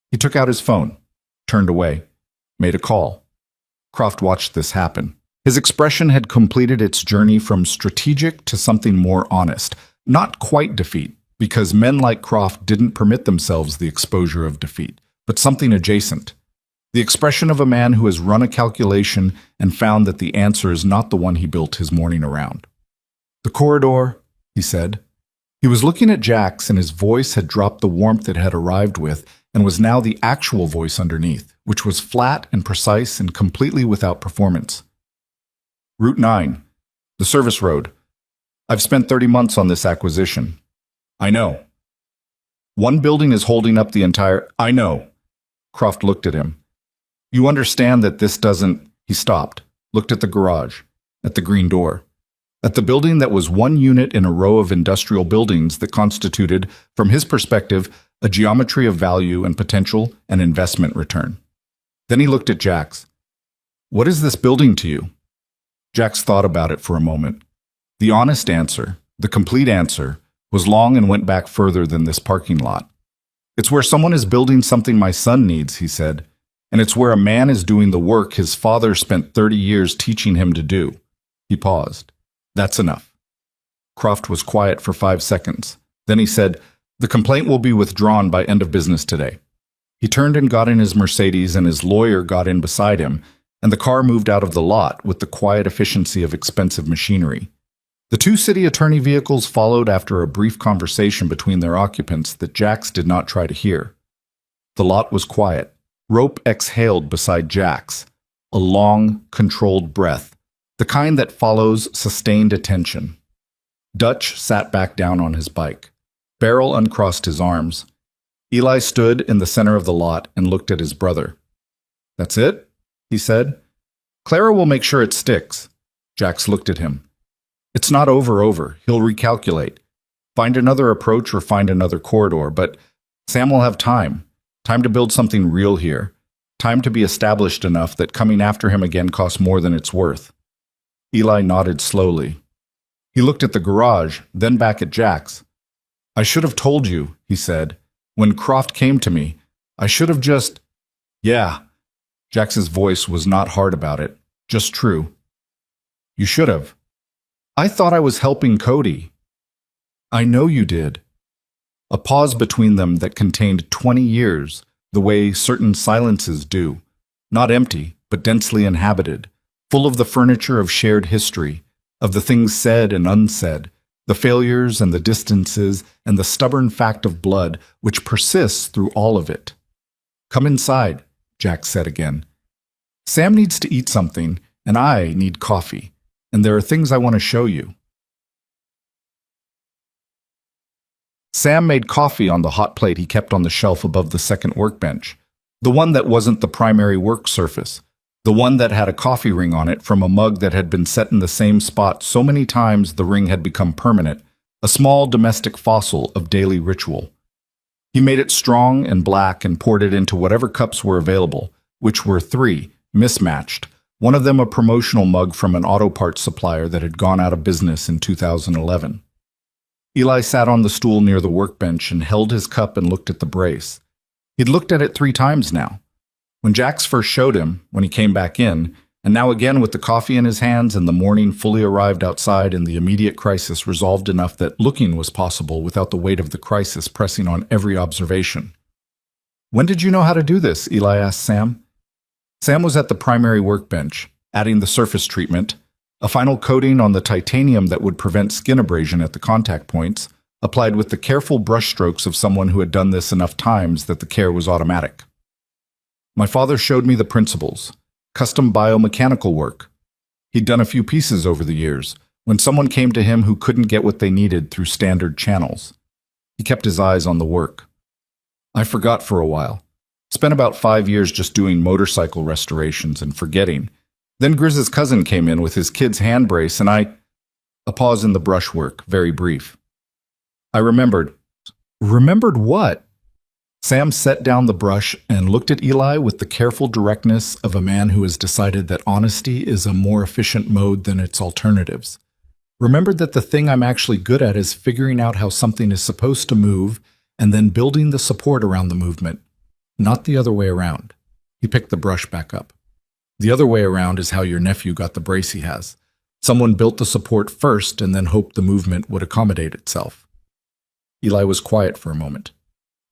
He took out his phone, turned away, made a call. Croft watched this happen. His expression had completed its journey from strategic to something more honest. Not quite defeat, because men like Croft didn't permit themselves the exposure of defeat, but something adjacent. The expression of a man who has run a calculation and found that the answer is not the one he built his morning around. The corridor, he said. He was looking at Jax, and his voice had dropped the warmth it had arrived with and was now the actual voice underneath, which was flat and precise and completely without performance. Route 9, the service road. I've spent 30 months on this acquisition. I know. One building is holding up the entire... I know. Croft looked at him. You understand that this doesn't... He stopped, looked at the garage, at the green door, at the building that was one unit in a row of industrial buildings that constituted, from his perspective, a geometry of value and potential and investment return. Then he looked at Jax. What is this building to you? Jax thought about it for a moment. The honest answer, the complete answer, was long and went back further than this parking lot. It's where someone is building something my son needs, he said, and it's where a man is doing the work his father spent 30 years teaching him to do. He paused. That's enough. Croft was quiet for 5 seconds. Then he said, the complaint will be withdrawn by end of business today. He turned and got in his Mercedes, and his lawyer got in beside him, and the car moved out of the lot with the quiet efficiency of expensive machinery. The two city attorney vehicles followed after a brief conversation between their occupants that Jax did not try to hear. The lot was quiet. Rope exhaled beside Jax, a long, controlled breath, the kind that follows sustained attention. Dutch sat back down on his bike. Beryl uncrossed his arms. Eli stood in the center of the lot and looked at his brother. That's it? He said. Clara will make sure it sticks. Jax looked at him. It's not over. He'll recalculate. Find another approach or find another corridor, but Sam will have time. Time to build something real here. Time to be established enough that coming after him again costs more than it's worth. Eli nodded slowly. He looked at the garage, then back at Jax. I should have told you, he said. When Croft came to me, I should have just... Yeah. Jax's voice was not hard about it, just true. You should have. I thought I was helping Cody. I know you did. A pause between them that contained 20 years, the way certain silences do. Not empty, but densely inhabited, full of the furniture of shared history, of the things said and unsaid, the failures and the distances and the stubborn fact of blood which persists through all of it. Come inside, Jax said again. Sam needs to eat something, and I need coffee, and there are things I want to show you. Sam made coffee on the hot plate he kept on the shelf above the second workbench, the one that wasn't the primary work surface, the one that had a coffee ring on it from a mug that had been set in the same spot so many times the ring had become permanent, a small domestic fossil of daily ritual. He made it strong and black and poured it into whatever cups were available, which were 3, mismatched, One of them a promotional mug from an auto parts supplier that had gone out of business in 2011. Eli sat on the stool near the workbench and held his cup and looked at the brace. He'd looked at it 3 times now. When Jax first showed him, when he came back in, and now again with the coffee in his hands and the morning fully arrived outside and the immediate crisis resolved enough that looking was possible without the weight of the crisis pressing on every observation. "When did you know how to do this?" Eli asked Sam. Sam was at the primary workbench, adding the surface treatment, a final coating on the titanium that would prevent skin abrasion at the contact points, applied with the careful brushstrokes of someone who had done this enough times that the care was automatic. "My father showed me the principles. Custom biomechanical work. He'd done a few pieces over the years, when someone came to him who couldn't get what they needed through standard channels. He kept his eyes on the work. I forgot for a while. Spent about 5 years just doing motorcycle restorations and forgetting. Then Grizz's cousin came in with his kid's hand brace and I—" A pause in the brushwork, very brief. "I remembered." "Remembered what?" Sam set down the brush and looked at Eli with the careful directness of a man who has decided that honesty is a more efficient mode than its alternatives. "Remembered that the thing I'm actually good at is figuring out how something is supposed to move and then building the support around the movement, not the other way around." He picked the brush back up. "The other way around is how your nephew got the brace he has. Someone built the support first and then hoped the movement would accommodate itself." Eli was quiet for a moment.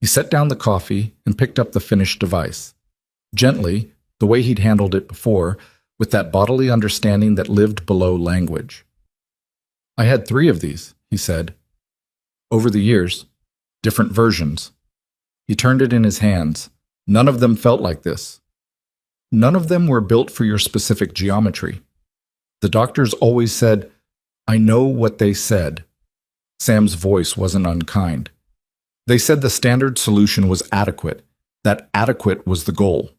He set down the coffee and picked up the finished device. Gently, the way he'd handled it before, with that bodily understanding that lived below language. "I had 3 of these," he said. "Over the years. Different versions." He turned it in his hands. "None of them felt like this. None of them were built for your specific geometry. The doctors always said, 'I know what they said.'" Sam's voice wasn't unkind. "They said the standard solution was adequate. That adequate was the goal."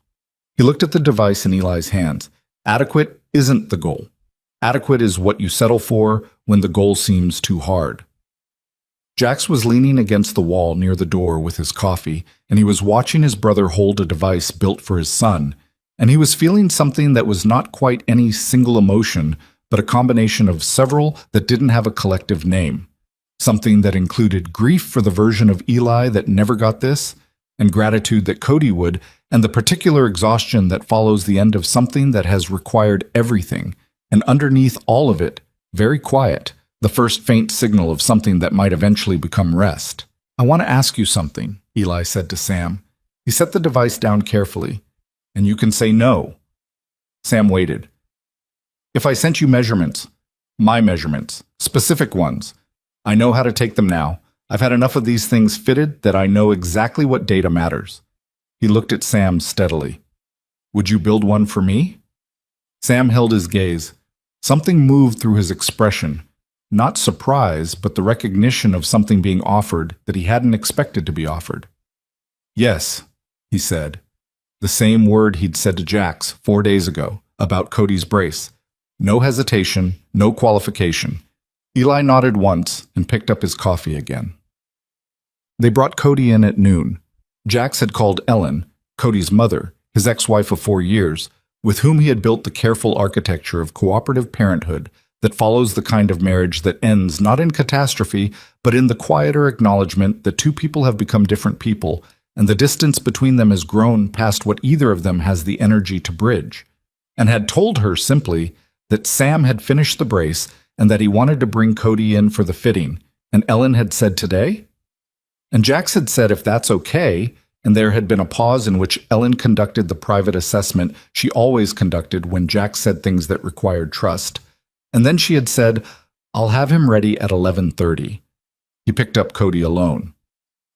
He looked at the device in Eli's hands. "Adequate isn't the goal. Adequate is what you settle for when the goal seems too hard." Jax was leaning against the wall near the door with his coffee, and he was watching his brother hold a device built for his son, and he was feeling something that was not quite any single emotion, but a combination of several that didn't have a collective name. Something that included grief for the version of Eli that never got this, and gratitude that Cody would, and the particular exhaustion that follows the end of something that has required everything, and underneath all of it, very quiet, the first faint signal of something that might eventually become rest. "I want to ask you something," Eli said to Sam. He set the device down carefully. "And you can say no." Sam waited. "If I sent you measurements, my measurements, specific ones, I know how to take them now. I've had enough of these things fitted that I know exactly what data matters." He looked at Sam steadily. "Would you build one for me?" Sam held his gaze. Something moved through his expression. Not surprise, but the recognition of something being offered that he hadn't expected to be offered. "Yes," he said. The same word he'd said to Jax 4 days ago about Cody's brace. No hesitation, no qualification. Eli nodded once and picked up his coffee again. They brought Cody in at noon. Jax had called Ellen, Cody's mother, his ex-wife of 4 years, with whom he had built the careful architecture of cooperative parenthood that follows the kind of marriage that ends not in catastrophe, but in the quieter acknowledgement that 2 people have become different people, and the distance between them has grown past what either of them has the energy to bridge, and had told her simply that Sam had finished the brace and that he wanted to bring Cody in for the fitting, and Ellen had said today? And Jax had said if that's okay, and there had been a pause in which Ellen conducted the private assessment she always conducted when Jax said things that required trust, and then she had said, "I'll have him ready at 11:30. He picked up Cody alone.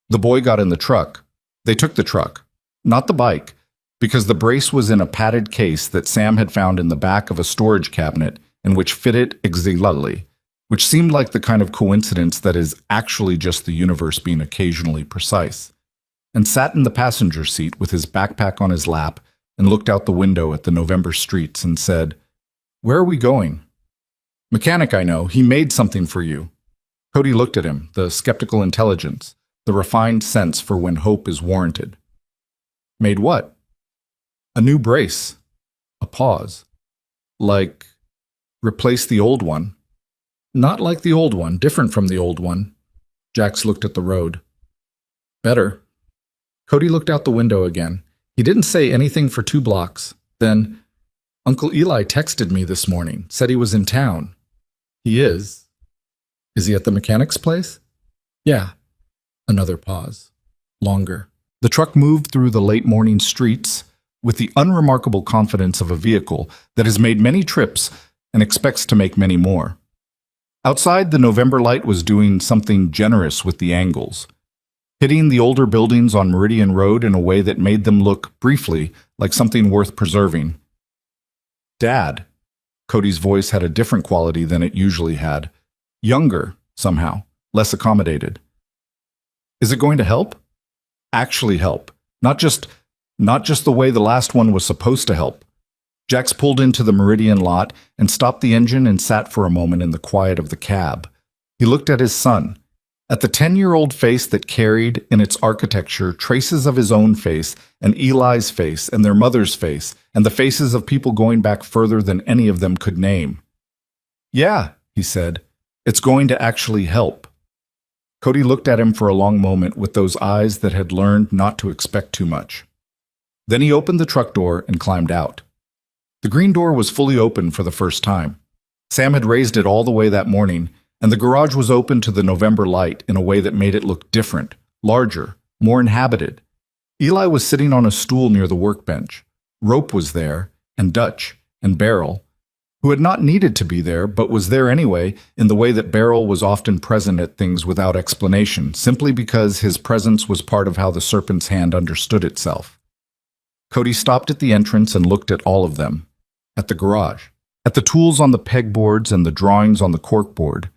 The boy got in the truck. They took the truck, not the bike, because the brace was in a padded case that Sam had found in the back of a storage cabinet and which fitted exactly, which seemed like the kind of coincidence that is actually just the universe being occasionally precise, and sat in the passenger seat with his backpack on his lap and looked out the window at the November streets and said, "Where are we going?" "Mechanic, I know. He made something for you." Cody looked at him, the skeptical intelligence, the refined sense for when hope is warranted. "Made what?" "A new brace." A pause. Like, replace the old one. Not like the old one, different from the old one. Jax looked at the road. Better. Cody looked out the window again. He didn't say anything for 2 blocks. Then, Uncle Eli texted me this morning, said he was in town. He is. Is he at the mechanic's place? Yeah. Another pause. Longer. The truck moved through the late morning streets with the unremarkable confidence of a vehicle that has made many trips and expects to make many more. Outside, the November light was doing something generous with the angles, hitting the older buildings on Meridian Road in a way that made them look, briefly, like something worth preserving. Dad. Cody's voice had a different quality than it usually had. Younger, somehow, less accommodated. Is it going to help? Actually help. Not just the way the last one was supposed to help. Jax pulled into the Meridian lot and stopped the engine and sat for a moment in the quiet of the cab. He looked at his son, at the 10-year-old face that carried, in its architecture, traces of his own face, and Eli's face, and their mother's face, and the faces of people going back further than any of them could name. Yeah, he said, it's going to actually help. Cody looked at him for a long moment with those eyes that had learned not to expect too much. Then he opened the truck door and climbed out. The green door was fully open for the first time. Sam had raised it all the way that morning, and the garage was open to the November light in a way that made it look different, larger, more inhabited. Eli was sitting on a stool near the workbench. Rope was there, and Dutch, and Beryl, who had not needed to be there but was there anyway in the way that Beryl was often present at things without explanation, simply because his presence was part of how the serpent's hand understood itself. Cody stopped at the entrance and looked at all of them. At the garage, at the tools on the pegboards and the drawings on the corkboard,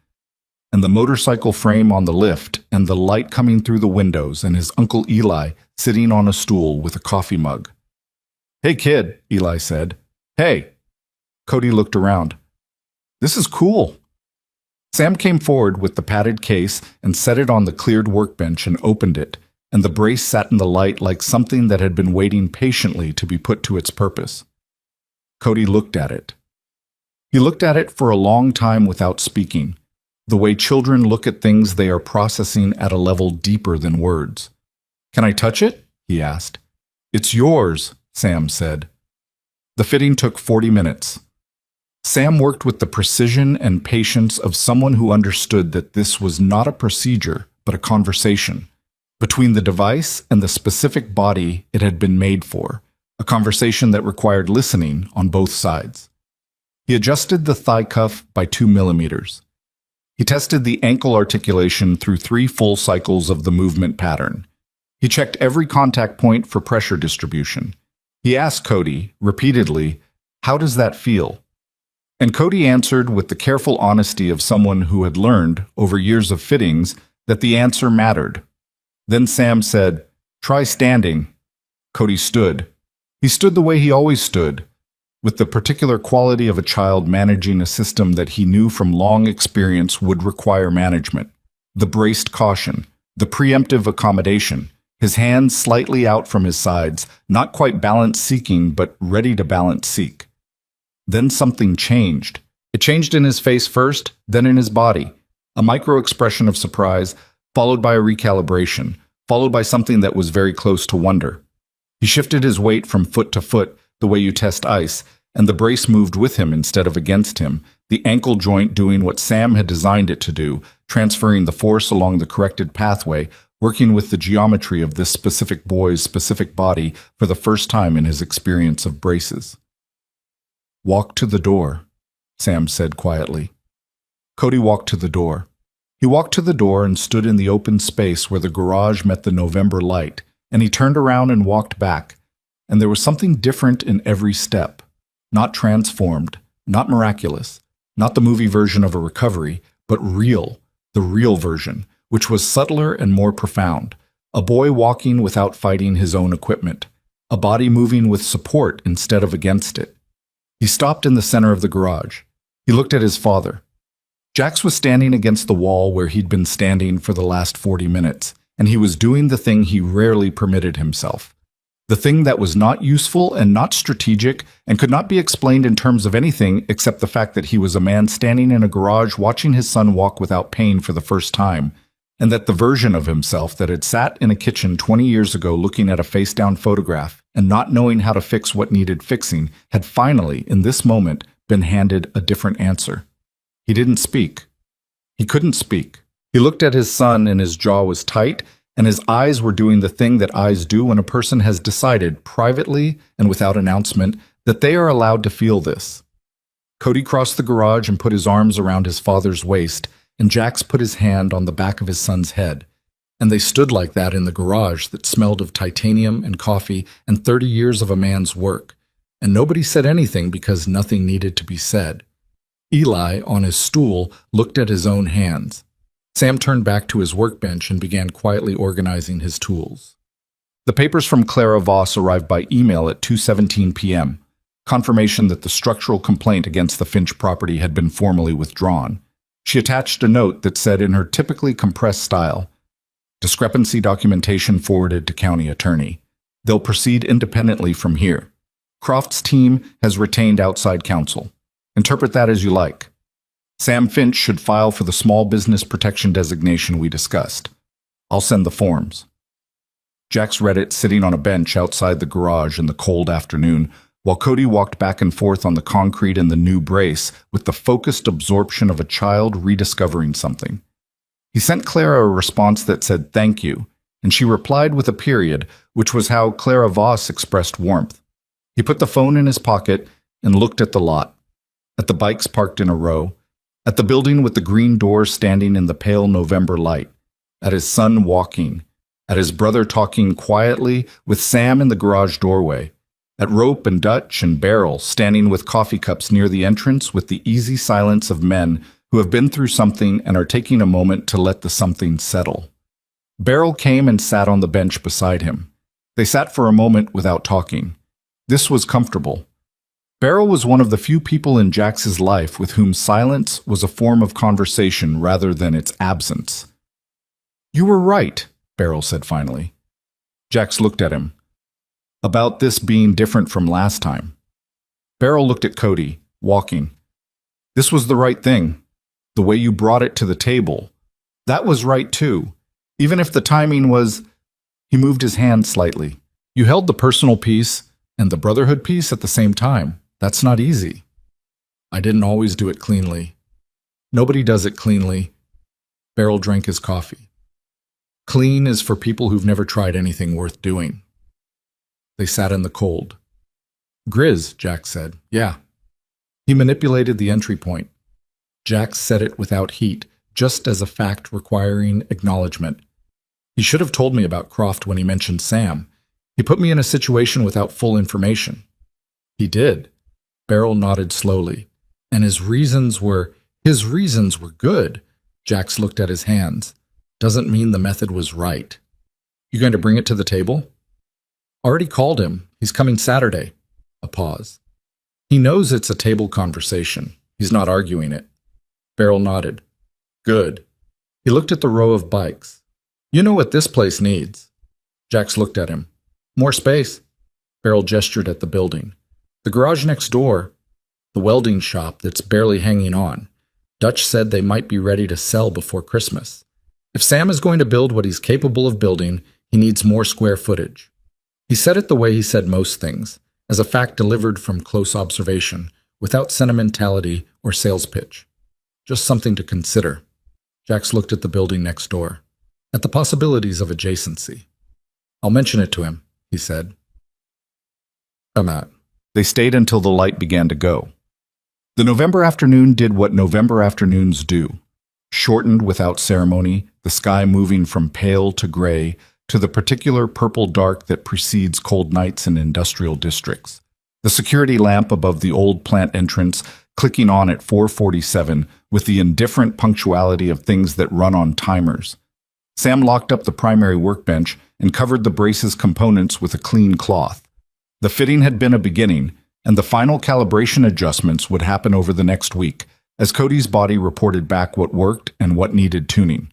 and the motorcycle frame on the lift, and the light coming through the windows, and his Uncle Eli sitting on a stool with a coffee mug. Hey, kid, Eli said. Hey. Cody looked around. This is cool. Sam came forward with the padded case and set it on the cleared workbench and opened it, and the brace sat in the light like something that had been waiting patiently to be put to its purpose. Cody looked at it. He looked at it for a long time without speaking, the way children look at things they are processing at a level deeper than words. Can I touch it? He asked. It's yours, Sam said. The fitting took 40 minutes. Sam worked with the precision and patience of someone who understood that this was not a procedure, but a conversation between the device and the specific body it had been made for, a conversation that required listening on both sides. He adjusted the thigh cuff by 2 millimeters. He tested the ankle articulation through 3 full cycles of the movement pattern. He checked every contact point for pressure distribution. He asked Cody, repeatedly, how does that feel? And Cody answered with the careful honesty of someone who had learned, over years of fittings, that the answer mattered. Then Sam said, try standing. Cody stood. He stood the way he always stood, with the particular quality of a child managing a system that he knew from long experience would require management. The braced caution, the preemptive accommodation, his hands slightly out from his sides, not quite balance-seeking, but ready to balance-seek. Then something changed. It changed in his face first, then in his body. A micro-expression of surprise, followed by a recalibration, followed by something that was very close to wonder. He shifted his weight from foot to foot, the way you test ice, and the brace moved with him instead of against him, the ankle joint doing what Sam had designed it to do, transferring the force along the corrected pathway, working with the geometry of this specific boy's specific body for the first time in his experience of braces. Walk to the door, Sam said quietly. Cody walked to the door. He walked to the door and stood in the open space where the garage met the November light, and he turned around and walked back, and there was something different in every step. Not transformed, not miraculous, not the movie version of a recovery, but real, the real version, which was subtler and more profound. A boy walking without fighting his own equipment, a body moving with support instead of against it. He stopped in the center of the garage. He looked at his father. Jax was standing against the wall where he'd been standing for the last 40 minutes, and he was doing the thing he rarely permitted himself. The thing that was not useful and not strategic and could not be explained in terms of anything except the fact that he was a man standing in a garage watching his son walk without pain for the first time, and that the version of himself that had sat in a kitchen 20 years ago looking at a face-down photograph and not knowing how to fix what needed fixing had finally, in this moment, been handed a different answer. He didn't speak. He couldn't speak. He looked at his son and his jaw was tight, and his eyes were doing the thing that eyes do when a person has decided, privately and without announcement, that they are allowed to feel this. Cody crossed the garage and put his arms around his father's waist, and Jax put his hand on the back of his son's head. And they stood like that in the garage that smelled of titanium and coffee and 30 years of a man's work. And nobody said anything because nothing needed to be said. Eli, on his stool, looked at his own hands. Sam turned back to his workbench and began quietly organizing his tools. The papers from Clara Voss arrived by email at 2:17 p.m., confirmation that the structural complaint against the Finch property had been formally withdrawn. She attached a note that said in her typically compressed style, "Discrepancy documentation forwarded to county attorney. They'll proceed independently from here. Croft's team has retained outside counsel. Interpret that as you like. Sam Finch should file for the small business protection designation we discussed. I'll send the forms." Jax read it sitting on a bench outside the garage in the cold afternoon, while Cody walked back and forth on the concrete in the new brace with the focused absorption of a child rediscovering something. He sent Clara a response that said thank you, and she replied with a period, which was how Clara Voss expressed warmth. He put the phone in his pocket and looked at the lot, at the bikes parked in a row, at the building with the green doors standing in the pale November light, at his son walking, at his brother talking quietly with Sam in the garage doorway, at Rope and Dutch and Beryl standing with coffee cups near the entrance with the easy silence of men who have been through something and are taking a moment to let the something settle. Beryl came and sat on the bench beside him. They sat for a moment without talking. This was comfortable. Beryl was one of the few people in Jax's life with whom silence was a form of conversation rather than its absence. "You were right," Beryl said finally. Jax looked at him. "About this being different from last time." Beryl looked at Cody, walking. "This was the right thing. The way you brought it to the table. That was right too. Even if the timing was—" He moved his hand slightly. "You held the personal piece and the Brotherhood piece at the same time. That's not easy." "I didn't always do it cleanly." "Nobody does it cleanly." Beryl drank his coffee. "Clean is for people who've never tried anything worth doing." They sat in the cold. "Grizz," Jax said. "Yeah." He manipulated the entry point. Jax said it without heat, just as a fact requiring acknowledgement. "He should have told me about Croft when he mentioned Sam. He put me in a situation without full information." "He did." Beryl nodded slowly. "And his reasons were good." Jax looked at his hands. "Doesn't mean the method was right." "You going to bring it to the table?" "Already called him. He's coming Saturday." A pause. "He knows it's a table conversation. He's not arguing it." Beryl nodded. "Good." He looked at the row of bikes. "You know what this place needs." Jax looked at him. "More space." Beryl gestured at the building. "The garage next door. The welding shop that's barely hanging on. Dutch said they might be ready to sell before Christmas. If Sam is going to build what he's capable of building, he needs more square footage." He said it the way he said most things, as a fact delivered from close observation, without sentimentality or sales pitch. Just something to consider. Jax looked at the building next door, at the possibilities of adjacency. "I'll mention it to him," he said. "Come out." They stayed until the light began to go. The November afternoon did what November afternoons do. Shortened without ceremony, the sky moving from pale to gray to the particular purple dark that precedes cold nights in industrial districts. The security lamp above the old plant entrance clicking on at 4:47 with the indifferent punctuality of things that run on timers. Sam locked up the primary workbench and covered the brace's components with a clean cloth. The fitting had been a beginning, and the final calibration adjustments would happen over the next week, as Cody's body reported back what worked and what needed tuning.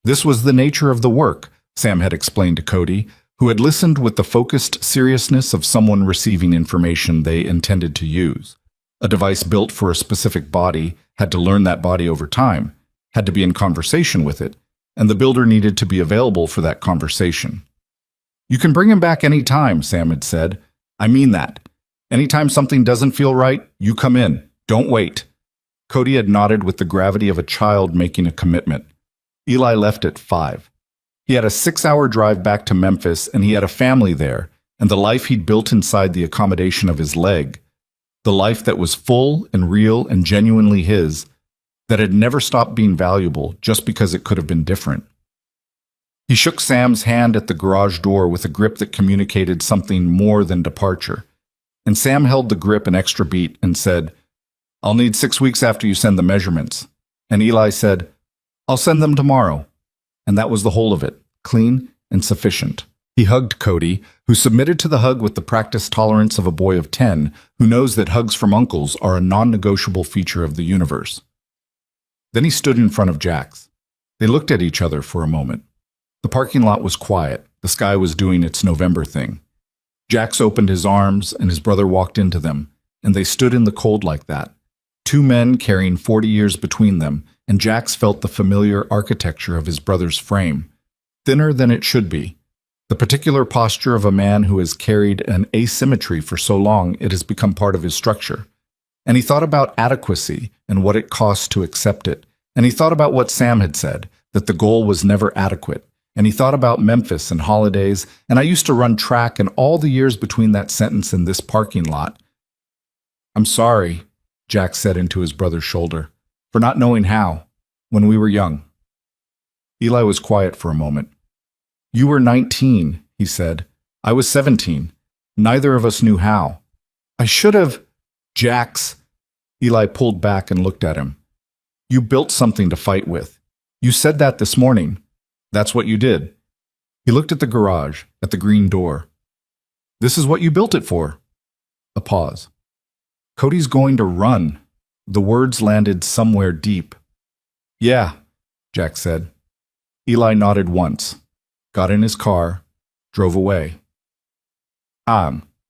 This was the nature of the work, Sam had explained to Cody, who had listened with the focused seriousness of someone receiving information they intended to use. A device built for a specific body had to learn that body over time, had to be in conversation with it, and the builder needed to be available for that conversation. "You can bring him back any time," Sam had said. "I mean that. Anytime something doesn't feel right, you come in. Don't wait." Cody had nodded with the gravity of a child making a commitment. Eli left at 5. He had a 6-hour drive back to Memphis, and he had a family there, and the life he'd built inside the accommodation of his leg, the life that was full and real and genuinely his, that had never stopped being valuable just because it could have been different. He shook Sam's hand at the garage door with a grip that communicated something more than departure, and Sam held the grip an extra beat and said, "I'll need 6 weeks after you send the measurements." And Eli said, "I'll send them tomorrow." And that was the whole of it, clean and sufficient. He hugged Cody, who submitted to the hug with the practiced tolerance of a boy of 10 who knows that hugs from uncles are a non-negotiable feature of the universe. Then he stood in front of Jax. They looked at each other for a moment. The parking lot was quiet. The sky was doing its November thing. Jax opened his arms, and his brother walked into them, and they stood in the cold like that. 2 men carrying 40 years between them, and Jax felt the familiar architecture of his brother's frame, thinner than it should be, the particular posture of a man who has carried an asymmetry for so long it has become part of his structure. And he thought about adequacy and what it costs to accept it, and he thought about what Sam had said, that the goal was never adequate, and he thought about Memphis and holidays, and I used to run track and all the years between that sentence and this parking lot. "I'm sorry," Jack said into his brother's shoulder, "for not knowing how, when we were young." Eli was quiet for a moment. "You were 19, he said. "I was 17. Neither of us knew how. I should have—" "Jax." Eli pulled back and looked at him. "You built something to fight with. You said that this morning. That's what you did." He looked at the garage, at the green door. "This is what you built it for." A pause. "Cody's going to run." The words landed somewhere deep. "Yeah," Jack said. Eli nodded once, got in his car, drove away.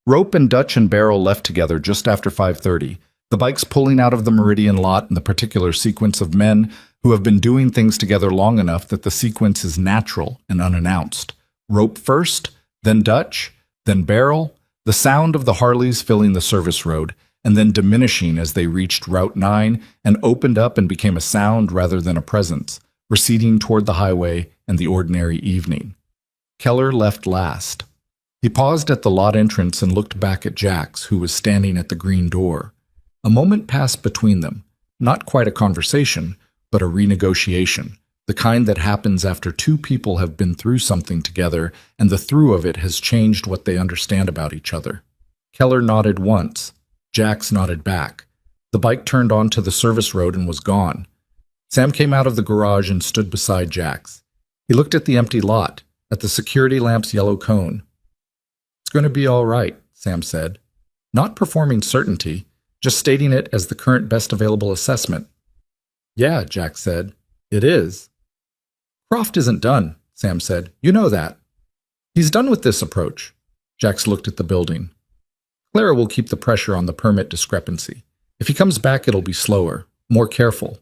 Rope and Dutch and Barrel left together just after 5:30, the bikes pulling out of the Meridian lot in the particular sequence of men who have been doing things together long enough that the sequence is natural and unannounced. Rope first, then Dutch, then Barrel, the sound of the Harleys filling the service road, and then diminishing as they reached Route 9 and opened up and became a sound rather than a presence, receding toward the highway and the ordinary evening. Keller left last. He paused at the lot entrance and looked back at Jax, who was standing at the green door. A moment passed between them, not quite a conversation, but a renegotiation, the kind that happens after 2 people have been through something together and the through of it has changed what they understand about each other. Keller nodded once. Jax nodded back. The bike turned onto the service road and was gone. Sam came out of the garage and stood beside Jax. He looked at the empty lot, at the security lamp's yellow cone. "It's going to be all right," Sam said. Not performing certainty, just stating it as the current best available assessment. "Yeah," Jax said. "It is." "Croft isn't done," Sam said. "You know that." "He's done with this approach." Jax looked at the building. "Clara will keep the pressure on the permit discrepancy. If he comes back, it'll be slower, more careful.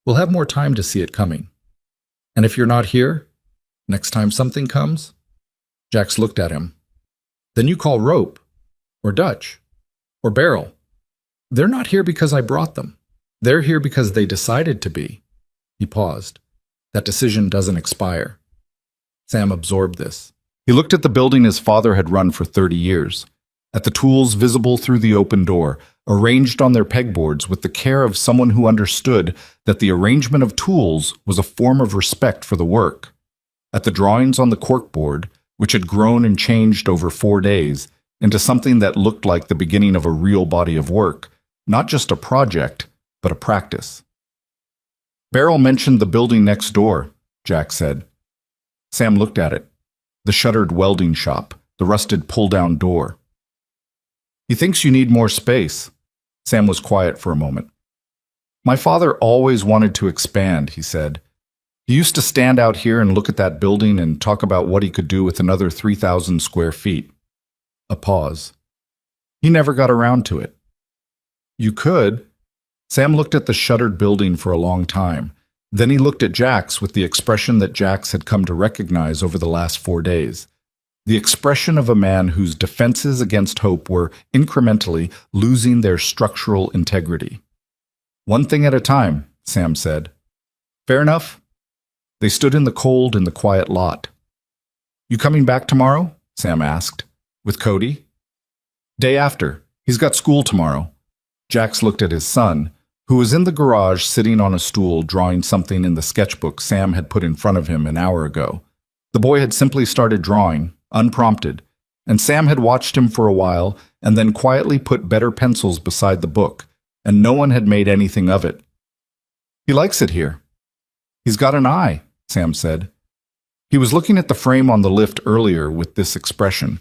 We'll have more time to see it coming. And if you're not here, next time something comes?" Jax looked at him. "Then you call Rope, or Dutch, or Barrel. They're not here because I brought them. They're here because they decided to be." He paused. That decision doesn't expire. Sam absorbed this. He looked at the building his father had run for 30 years. At the tools visible through the open door, arranged on their pegboards with the care of someone who understood that the arrangement of tools was a form of respect for the work. At the drawings on the corkboard, which had grown and changed over 4 days into something that looked like the beginning of a real body of work, not just a project, but a practice. "Barrel mentioned the building next door," Jack said. Sam looked at it. The shuttered welding shop, the rusted pull-down door. "He thinks you need more space." Sam was quiet for a moment. "My father always wanted to expand," he said. He used to stand out here and look at that building and talk about what he could do with another 3,000 square feet. A pause. He never got around to it. You could. Sam looked at the shuttered building for a long time. Then he looked at Jax with the expression that Jax had come to recognize over the last 4 days. The expression of a man whose defenses against hope were incrementally losing their structural integrity. One thing at a time, Sam said. Fair enough. They stood in the cold in the quiet lot. You coming back tomorrow? Sam asked. With Cody? Day after. He's got school tomorrow. Jax looked at his son, who was in the garage sitting on a stool drawing something in the sketchbook Sam had put in front of him an hour ago. The boy had simply started drawing, unprompted, and Sam had watched him for a while and then quietly put better pencils beside the book, and no one had made anything of it. He likes it here. He's got an eye, Sam said. He was looking at the frame on the lift earlier with this expression,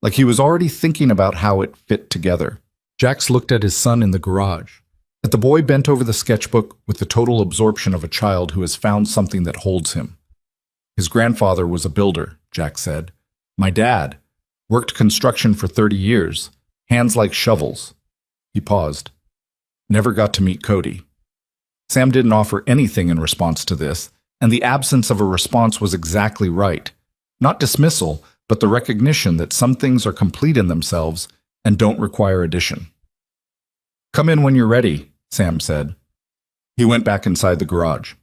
like he was already thinking about how it fit together. Jax looked at his son in the garage, at the boy bent over the sketchbook with the total absorption of a child who has found something that holds him. His grandfather was a builder, Jax said. My dad worked construction for 30 years, hands like shovels. He paused. Never got to meet Cody. Sam didn't offer anything in response to this, and the absence of a response was exactly right. Not dismissal, but the recognition that some things are complete in themselves and don't require addition. Come in when you're ready, Sam said. He went back inside the garage.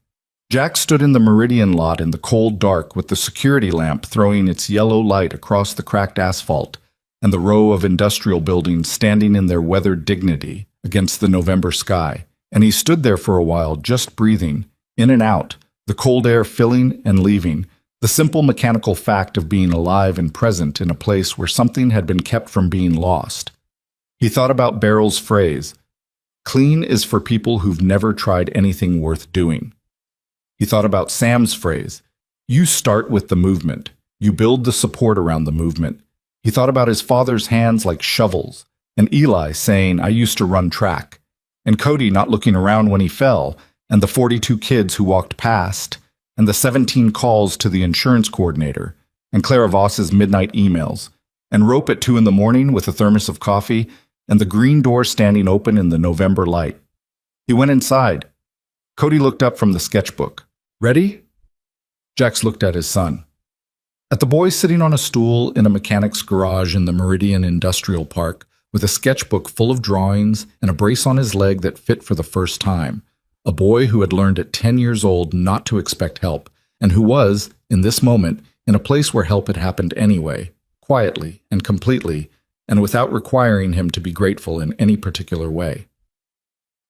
Jack stood in the Meridian lot in the cold dark with the security lamp throwing its yellow light across the cracked asphalt and the row of industrial buildings standing in their weathered dignity against the November sky, and he stood there for a while just breathing, in and out, the cold air filling and leaving, the simple mechanical fact of being alive and present in a place where something had been kept from being lost. He thought about Beryl's phrase, "Clean is for people who've never tried anything worth doing." He thought about Sam's phrase, "You start with the movement. You build the support around the movement." He thought about his father's hands like shovels, and Eli saying, "I used to run track," and Cody not looking around when he fell, and the 42 kids who walked past, and the 17 calls to the insurance coordinator, and Clara Voss's midnight emails, and Rope at 2 in the morning with a thermos of coffee, and the green door standing open in the November light. He went inside. Cody looked up from the sketchbook. Ready? Jax looked at his son. At the boy sitting on a stool in a mechanic's garage in the Meridian Industrial Park, with a sketchbook full of drawings and a brace on his leg that fit for the first time. A boy who had learned at 10 years old not to expect help, and who was, in this moment, in a place where help had happened anyway, quietly and completely, and without requiring him to be grateful in any particular way.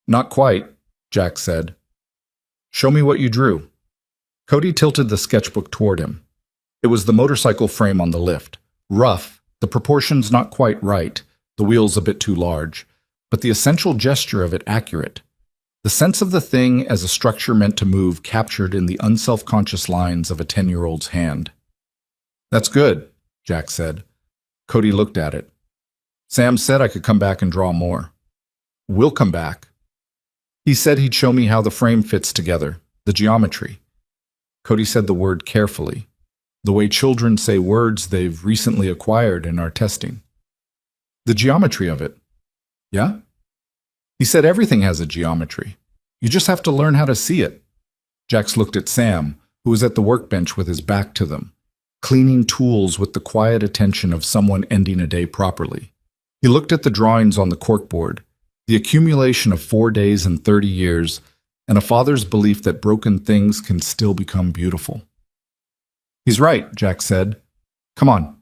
Not quite, Jack said. Show me what you drew. Cody tilted the sketchbook toward him. It was the motorcycle frame on the lift. Rough, the proportions not quite right, the wheels a bit too large, but the essential gesture of it accurate. The sense of the thing as a structure meant to move captured in the unself-conscious lines of a 10-year-old's hand. That's good, Jack said. Cody looked at it. Sam said I could come back and draw more. We'll come back. He said he'd show me how the frame fits together, the geometry. Cody said the word carefully, the way children say words they've recently acquired in our testing. The geometry of it. Yeah? He said everything has a geometry. You just have to learn how to see it. Jax looked at Sam, who was at the workbench with his back to them, cleaning tools with the quiet attention of someone ending a day properly. He looked at the drawings on the corkboard, the accumulation of 4 days and 30 years, and a father's belief that broken things can still become beautiful. He's right, Jack said. Come on.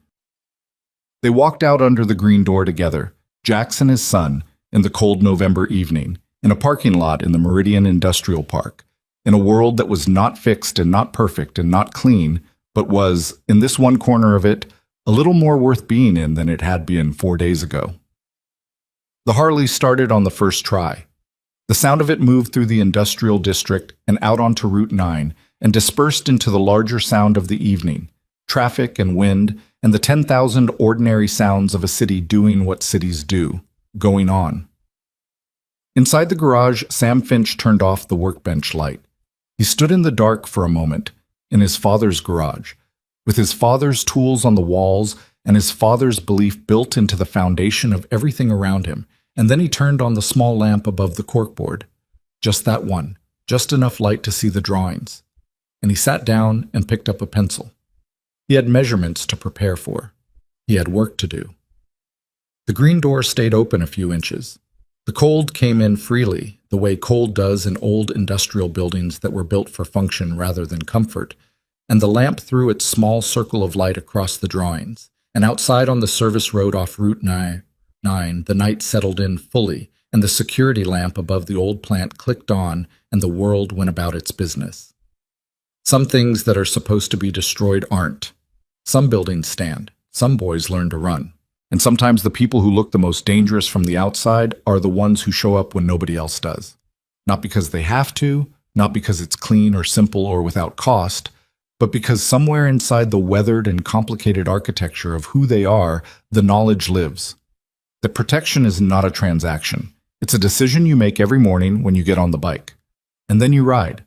They walked out under the green door together, Jax and his son, in the cold November evening, in a parking lot in the Meridian Industrial Park, in a world that was not fixed and not perfect and not clean, but was, in this one corner of it, a little more worth being in than it had been 4 days ago. The Harley started on the first try. The sound of it moved through the industrial district and out onto Route 9 and dispersed into the larger sound of the evening, traffic and wind, and the 10,000 ordinary sounds of a city doing what cities do, going on. Inside the garage, Sam Finch turned off the workbench light. He stood in the dark for a moment, in his father's garage, with his father's tools on the walls and his father's belief built into the foundation of everything around him, and then he turned on the small lamp above the corkboard. Just that one, just enough light to see the drawings. And he sat down and picked up a pencil. He had measurements to prepare for. He had work to do. The green door stayed open a few inches. The cold came in freely, the way cold does in old industrial buildings that were built for function rather than comfort, and the lamp threw its small circle of light across the drawings. And outside on the service road off Route 9, the night settled in fully, and the security lamp above the old plant clicked on, and the world went about its business. Some things that are supposed to be destroyed aren't. Some buildings stand. Some boys learn to run. And sometimes the people who look the most dangerous from the outside are the ones who show up when nobody else does. Not because they have to, not because it's clean or simple or without cost, but because somewhere inside the weathered and complicated architecture of who they are, the knowledge lives. That protection is not a transaction. It's a decision you make every morning when you get on the bike. And then you ride.